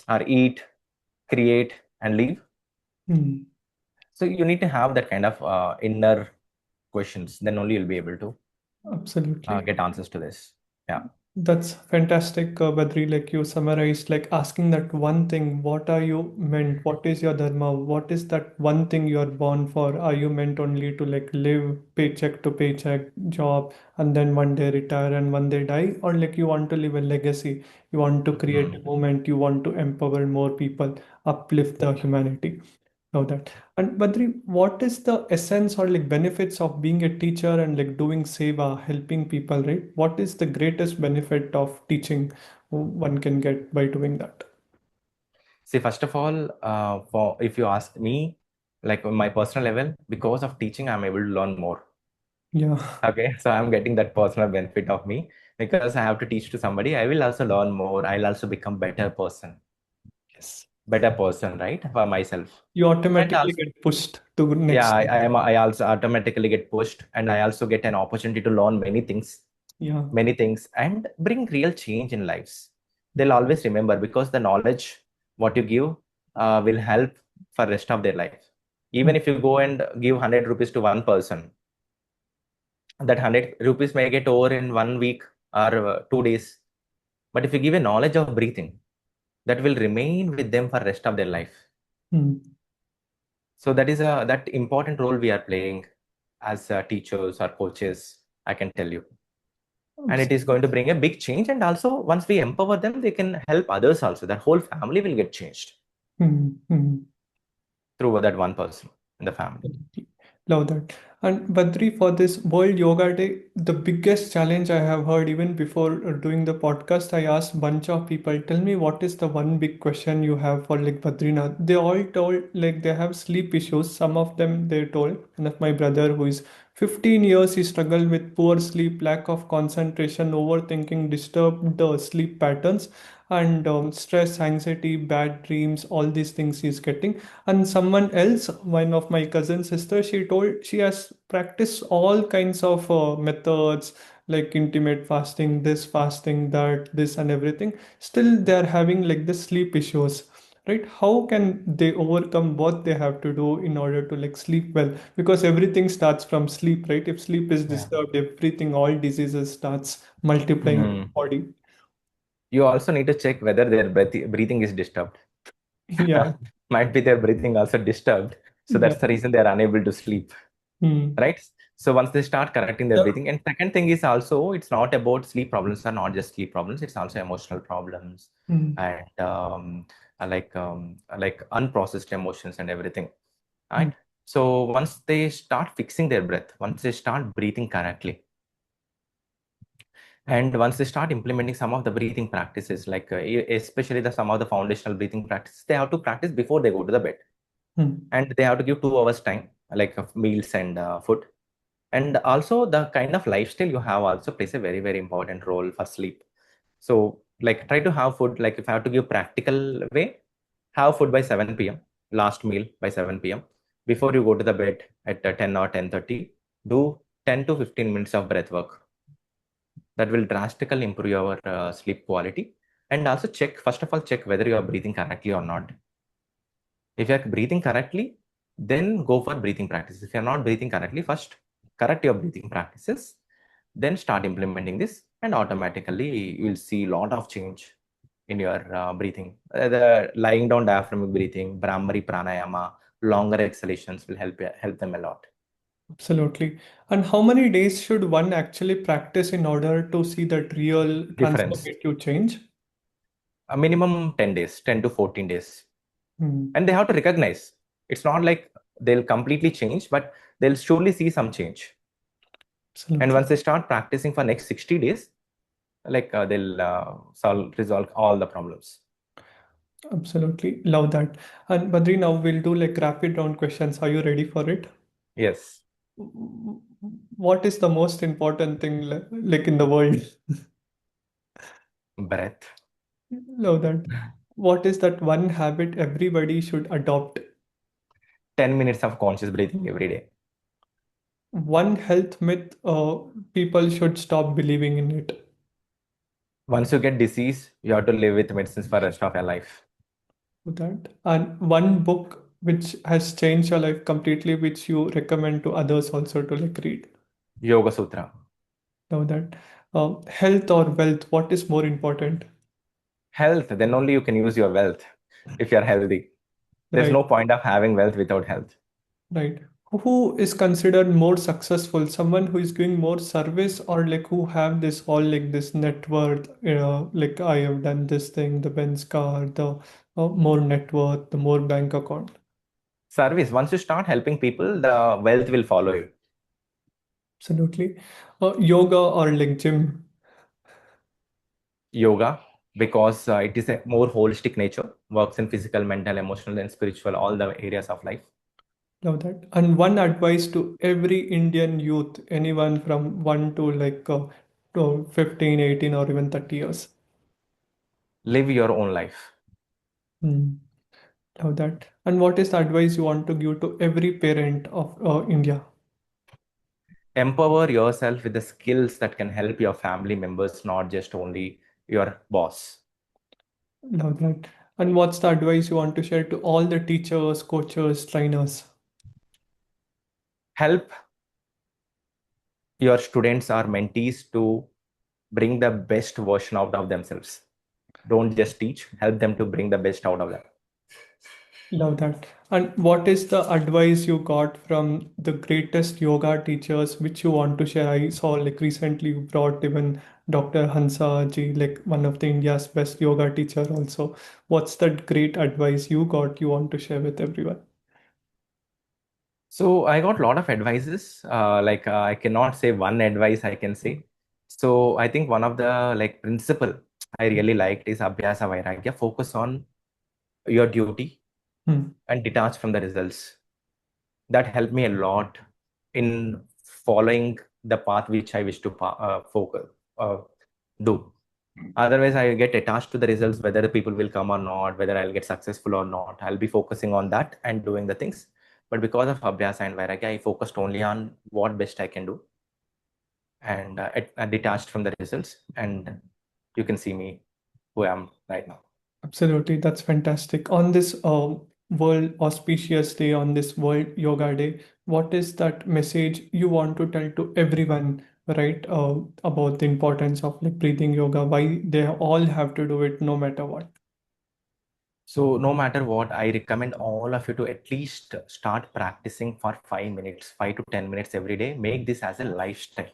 or eat, create, and live?
Hmm.
So you need to have that kind of inner questions. Then only you'll be able to
Absolutely.
get answers to this. Yeah.
That's fantastic, Badri. Like you summarized, like asking that one thing, what are you meant? What is your dharma? What is that one thing you are born for? Are you meant only to like live paycheck to paycheck job and then one day retire and one day die? Or like you want to leave a legacy? You want to create a
Mhm.
movement? You want to empower more people, uplift the humanity? Know that. And Badri, what is the essence or like benefits of being a teacher and like doing seva, helping people, right? What is the greatest benefit of teaching one can get by doing that?
See, first of all, for if you ask me, like on my personal level, because of teaching, I'm able to learn more.
Yeah.
Okay, so I'm getting that personal benefit of me because I have to teach to somebody. I will also learn more. I'll also become
Yes.
better person, right, for myself.
You
And
automatically
also,
get pushed to
yeah,
next step.
I also automatically get pushed, and I also get an opportunity to learn
Yeah.
many things, and bring real change in lives. They'll always remember because the knowledge what you give will help for rest of their life.
Mm,
Even if you go and give 100 rupees to one person, that 100 rupees may get over in 1 week or 2 days. But if you give a knowledge of breathing, that will remain with them for rest of their life.
mm.
So that is a that important role we are playing as teachers or coaches, I can tell you. And
Abs-
it is going to bring a big change. And also, once we empower them, they can help others also. That whole family will get changed
mm, mm.
through that one person in the family.
Love that. And Badri, for this World Yoga Day, the biggest challenge I have heard even before doing the podcast, I asked bunch of people, tell me what is the one big question you have for like Badrinath. They all told like they have sleep issues. Some of them they told. One of my brother who is 15 years, he struggled with poor sleep, lack of concentration, overthinking, disturbed sleep patterns, and stress, anxiety, bad dreams, all these things he's getting. And someone else, one of my cousin sister, she told she has practiced all kinds of methods like intimate fasting, this fasting, that, this, and everything. Still, they are having like the sleep issues. Right? How can they overcome what they have to do in order to like sleep well? Because everything starts from sleep, right? If sleep is
Yeah.
disturbed, everything, all diseases starts multiplying in the
Hmm.
body.
You also need to check whether their breathing is disturbed.
Yeah,
Might be their breathing also disturbed. So
yeah.
that's the reason they are unable to sleep,
Hmm.
right? So once they start correcting their
Yeah.
breathing, and second thing is also it's not about sleep problems are not just sleep problems. It's also emotional problems
Hmm.
and like unprocessed emotions and everything,
Hmm.
right? So once they start fixing their breath, once they start breathing correctly, and once they start implementing some of the breathing practices, like especially the some of the foundational breathing practices, they have to practice before they go to the bed,
Hmm.
and they have to give 2 hours time, like of meals and food. And also the kind of lifestyle you have also plays a very very important role for sleep. So like try to have food, like if I have to give practical way, have food by 7 p.m., last meal by 7 p.m. Before you go to the bed at 10 or 10:30, do 10 to 15 minutes of breath work. That will drastically improve your sleep quality. And also check, first of all, check whether you are breathing correctly or not. If you're breathing correctly, then go for breathing practices. If you're not breathing correctly, first correct your breathing practices, then start implementing this, and automatically you'll see a lot of change in your breathing. The lying down diaphragmatic breathing, Brahmari pranayama, longer exhalations will help them a lot.
Absolutely. And how many days should one actually practice in order to see that real
Difference.
transformative change?
A minimum 10 days, 10 to 14 days.
Hmm.
And they have to recognize it's not like they'll completely change, but they'll surely see some change. And
Absolutely.
once they start practicing for next 60 days, they'll resolve all the problems.
Absolutely. Love that. And Badri, now we'll do like rapid round questions. Are you ready for it?
Yes.
What is the most important thing like in the world?
Breath.
Love that. What is that one habit everybody should adopt?
10 minutes of conscious breathing every day.
One health myth people should stop believing in it.
Once you get disease, you have to live with medicines for the rest of your life.
That. And one book which has changed your life completely, which you recommend to others also to like read.
Yoga Sutra.
Now that health or wealth, what is more important?
Health, then only you can use your wealth if you're healthy. There's
Right,
no point of having wealth without health.
right. Who is considered more successful? Someone who is doing more service or like who have this all like this net worth, like I have done this thing, the Benz car, the more net worth, the more bank account.
Service, once you start helping people, the wealth will follow you.
Absolutely. Yoga or like gym.
Yoga, because it is a more holistic nature, works in physical, mental, emotional, and spiritual, all the areas of life.
Love that. And one advice to every Indian youth, anyone from 1 to like to 15, 18, or even 30 years.
Live your own life.
Hmm. Love that. And what is the advice you want to give to every parent of India?
Empower yourself with the skills that can help your family members, not just only your boss.
Love that. And what's the advice you want to share to all the teachers, coaches, trainers?
Help your students or mentees to bring the best version out of themselves. Don't just teach, help them to bring the best out of them.
Love that. And what is the advice you got from the greatest yoga teachers which you want to share? I saw like recently you brought even Dr. Hansa ji, like one of the India's best yoga teacher also. What's that great advice you got you want to share with everyone?
So I got a lot of advices. I cannot say one advice I can say. So I think one of the like principle I really liked is Abhyasa Vairagya. Focus on your duty
Hmm.
and detach from the results. That helped me a lot in following the path which I wish to focus do. Otherwise, I get attached to the results, whether the people will come or not, whether I'll get successful or not. I'll be focusing on that and doing the things. But because of Abhyasa and Vairagya, I focused only on what best I can do and I detached from the results. And you can see me who I am right now.
Absolutely, that's fantastic. On this World Auspicious Day, on this World Yoga Day, what is that message you want to tell to everyone, right? About the importance of like breathing yoga, why they all have to do it no matter what.
So, no matter what, I recommend all of you to at least start practicing for 5 minutes, 5 to 10 minutes every day. Make this as a lifestyle.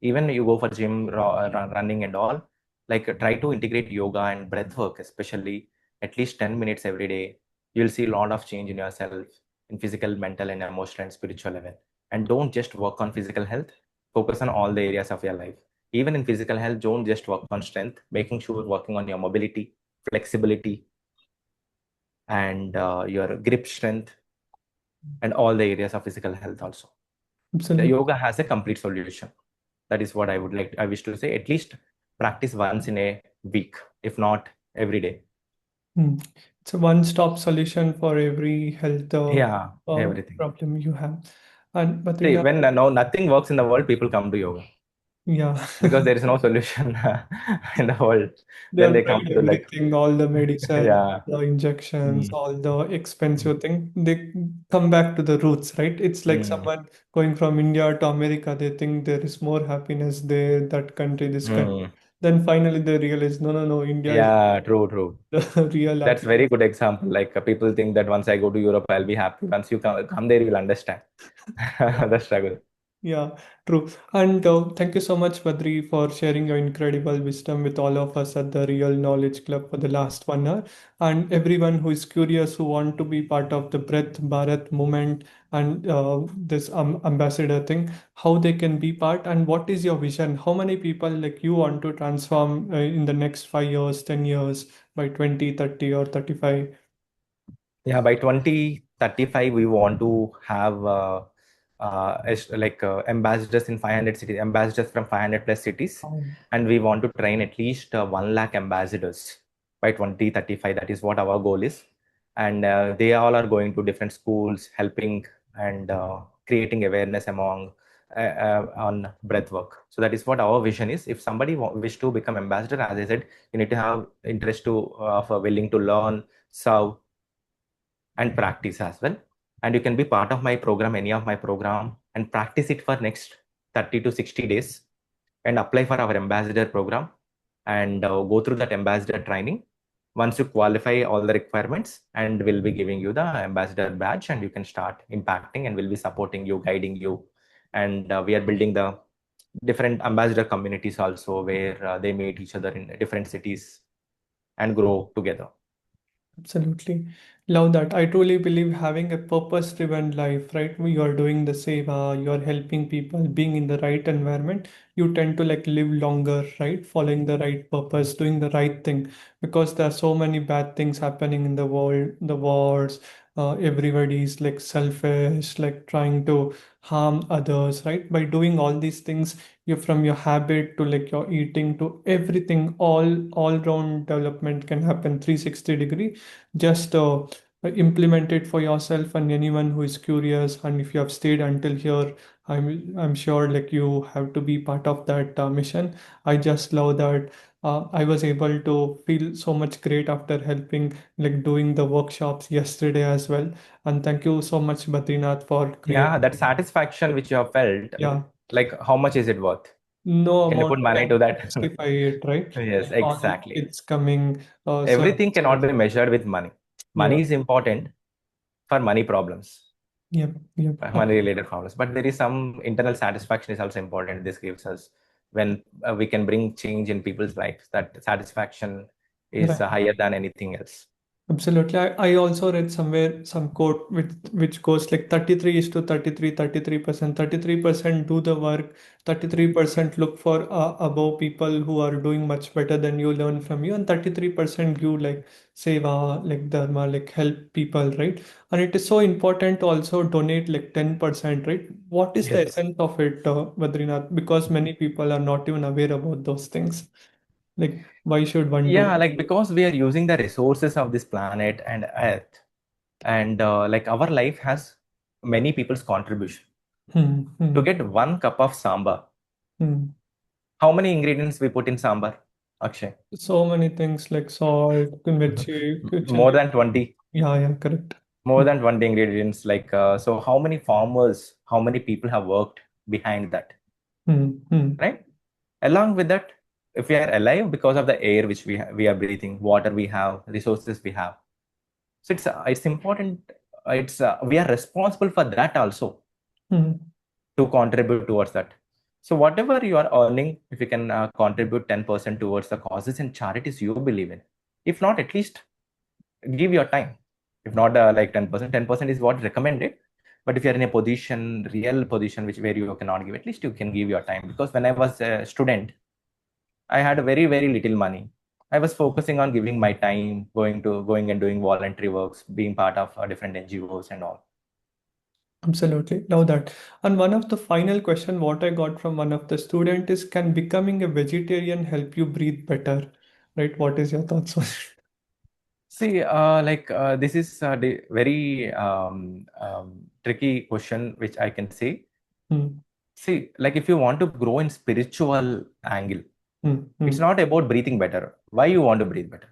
Even you go for gym, running, and all, like try to integrate yoga and breath work, especially at least 10 minutes every day. You'll see a lot of change in yourself in physical, mental, and emotional and spiritual level. And don't just work on physical health, focus on all the areas of your life. Even in physical health, don't just work on strength, making sure working on your mobility, flexibility, and your grip strength, and all the areas of physical health also. The
Absolutely.
yoga has a complete solution. That is what I wish to say. At least practice once in a week, if not every day.
Hmm. It's a one-stop solution for every health
Yeah, everything.
problem you have. And
See,
Badrina,
when no nothing works in the world, people come to yoga
yeah.
because there is no solution in the world.
They
Then
have
they
tried
come to like,
everything, all the medicine,
yeah.
the injections,
Mm.
all the expensive thing. They come back to the roots, right? It's like
Mm.
someone going from India to America. They think there is more happiness there, that country, this country.
Mm.
Then finally they realize, no, no, no, India is
Yeah, true, true.
the real
That's
happy.
very good example. Like people think that once I go to Europe, I'll be happy. Once you come there, you'll understand the struggle.
Yeah, true. And thank you so much, Badri, for sharing your incredible wisdom with all of us at the Real Knowledge Club for the last 1 hour. And everyone who is curious, who want to be part of the Breath Bharat movement and this ambassador thing, how they can be part, and what is your vision? How many people like you want to transform in the next 5 years, 10 years, by 2030 or 35?
Yeah, by 2035, we want to have ambassadors in 500 cities, ambassadors from 500 plus cities,
Um,
and we want to train at least 1 lakh ambassadors by 2035. That is what our goal is. And they all are going to different schools, helping and creating awareness among on breath work. So that is what our vision is. If somebody wish to become ambassador, as I said, you need to have interest to of willing to learn, serve, and practice as well. And you can be part of my program, any of my program, and practice it for next 30 to 60 days and apply for our ambassador program and go through that ambassador training. Once you qualify all the requirements, and we'll be giving you the ambassador badge, and you can start impacting, and we'll be supporting you, guiding you. And we are building the different ambassador communities also, where they meet each other in different cities and grow together.
Absolutely. Love that. I truly believe having a purpose-driven life, right? You are doing the seva, you are helping people, being in the right environment, you tend to like live longer, right? Following the right purpose, doing the right thing. Because there are so many bad things happening in the world, the wars, everybody's like selfish, like trying to harm others, right? By doing all these things, you from your habit to like your eating to everything, all round development can happen 360-degree. Just implement it for yourself and anyone who is curious. And if you have stayed until here, I'm sure like you have to be part of that mission. I just love that. I was able to feel so much great after helping, like doing the workshops yesterday as well. And thank you so much, Badrinath, for
Yeah,
creating.
that satisfaction which you have felt,
Yeah,
like how much is it worth?
no
Can you
amount
put money
can
to that?
justify it, right?
Yes,
Like all the
exactly.
kids coming. So
Everything cannot be measured with money.
yeah,
Money is important for money problems,
yep, yep.
money related problems, but there is some internal satisfaction is also important. This gives us when we can bring change in people's lives. That satisfaction is
Right.
higher than anything else.
Absolutely. I also read somewhere some quote which goes like 33 is to 33, 33%. 33% do the work, 33% look for above people who are doing much better than you, learn from you, and 33% you like seva, like dharma, like help people, right? And it is so important to also donate like 10%, right? What is the
Yes.
essence of it, Badrinath? Because many people are not even aware about those things. Like, why should one do?
Yeah, like because we are using the resources of this planet and Earth, and like our life has many people's contribution.
Hmm,
To
hmm.
get 1 cup of sambar,
Hmm.
how many ingredients we put in sambar, Akshay?
So many things like salt, mirchi,
More
chili.
than 20.
Yeah, yeah, correct.
More
Hmm,
than 20 ingredients. Like, so how many farmers, how many people have worked behind that,
hmm, hmm,
right? Along with that, if we are alive because of the air which we are breathing, water we have, resources we have. So it's important. It's we are responsible for that also
hmm,
to contribute towards that. So whatever you are earning, if you can contribute 10% towards the causes and charities you believe in, if not, at least give your time. If not like 10%, 10% is what recommended. But if you're in a position, real position, which where you cannot give, at least you can give your time. Because when I was a student, I had very, very little money. I was focusing on giving my time, going and doing voluntary works, being part of different NGOs and all.
absolutely. Love that. And one of the final question what I got from one of the student is, can becoming a vegetarian help you breathe better? Right? What is your thoughts on it?
See, this is a very tricky question, which I can say.
Hmm,
See, like if you want to grow in spiritual angle,
hmm,
it's
hmm,
not about breathing better. Why you want to breathe better?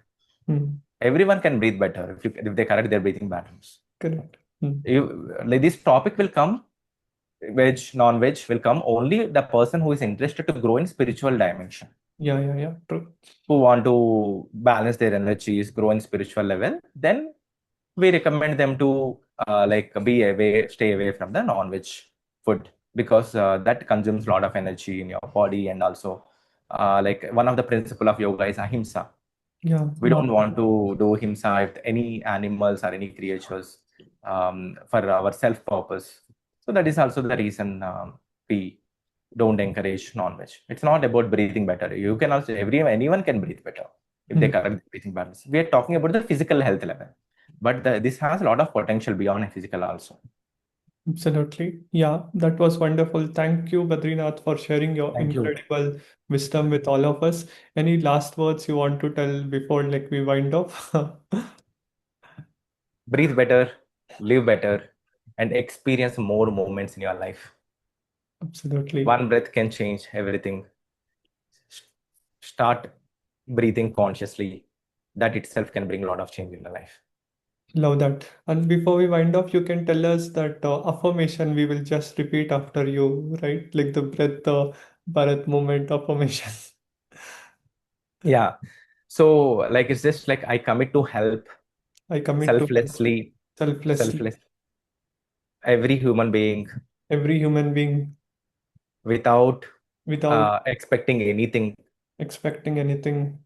hmm.
Everyone can breathe better if they correct their breathing patterns.
Correct. Hmm,
Like this topic will come, veg, non-veg will come only the person who is interested to grow in spiritual dimension.
Yeah, yeah, yeah. True.
who want to balance their energies, grow in spiritual level, then we recommend them to stay away from the non-veg food, because that consumes a lot of energy in your body. And also, like one of the principle of yoga is ahimsa.
Yeah,
We don't want to do himsa with any animals or any creatures, for our self purpose. So that is also the reason we don't encourage non-veg. It's not about breathing better. You can also, anyone can breathe better if they
mm,
correct the breathing patterns. We are talking about the physical health level, but this has a lot of potential beyond physical also.
absolutely. Yeah, that was wonderful. Thank you, Badrinath, for sharing your
Thank you.
incredible wisdom with all of us. Any last words you want to tell before like we wind up?
Breathe better, live better, and experience more moments in your life.
Absolutely.
One breath can change everything. Start breathing consciously. That itself can bring a lot of change in the life.
Love that. And before we wind up, you can tell us that affirmation we will just repeat after you, right? Like the breath, Bharat movement affirmation.
Yeah. So, like, it's just like I commit to help
I commit to help
selflessly,
selflessly
selfless, every human being
every human being
without
without
expecting anything.
expecting anything.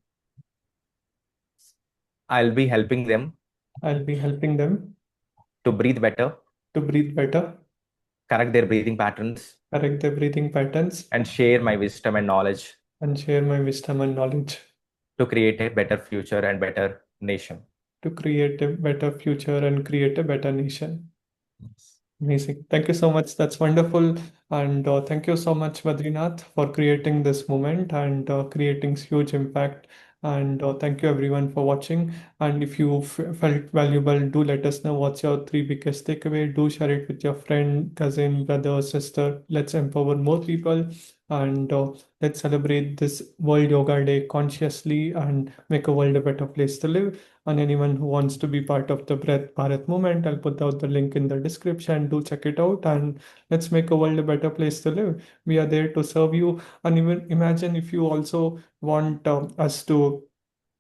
I'll be helping them
I'll be helping them
to breathe better,
to breathe better,
correct their breathing patterns,
correct their breathing patterns,
and share my wisdom and knowledge
and share my wisdom and knowledge
to create a better future and better nation.
to create a better future and create a better nation. Amazing. Thank you so much. That's wonderful. And thank you so much, Badrinath, for creating this moment and creating huge impact. And thank you everyone for watching. And if you felt valuable, do let us know what's your three biggest takeaway. Do share it with your friend, cousin, brother, sister. Let's empower more people and let's celebrate this World Yoga Day consciously and make a world a better place to live. And anyone who wants to be part of the Breath Bharat movement, I'll put out the link in the description. Do check it out and let's make a world a better place to live. We are there to serve you. And even imagine if you also want us to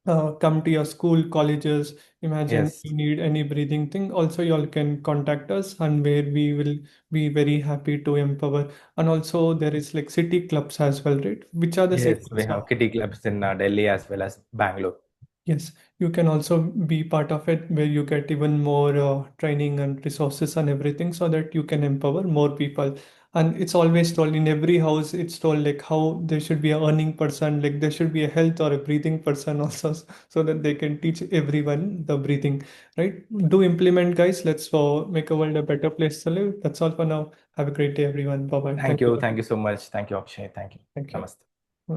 come to your school, colleges. Imagine
Yes.
you need any breathing thing. Also, you all can contact us, and where we will be very happy to empower. And also, there is like city clubs as well, right? Which are the
Yes, we
cities?
have kitty clubs in Delhi as well as Bangalore.
Yes, you can also be part of it where you get even more training and resources and everything so that you can empower more people. And it's always told in every house, it's told like how there should be a earning person, like there should be a health or a breathing person also, so that they can teach everyone the breathing, right? Do implement, guys. Let's make a world a better place to live. That's all for now. Have a great day, everyone. Bye bye.
Thank
Thank you.
you. Thank you so much. Thank you, Akshay. Thank you.
Thank you.
Namaste.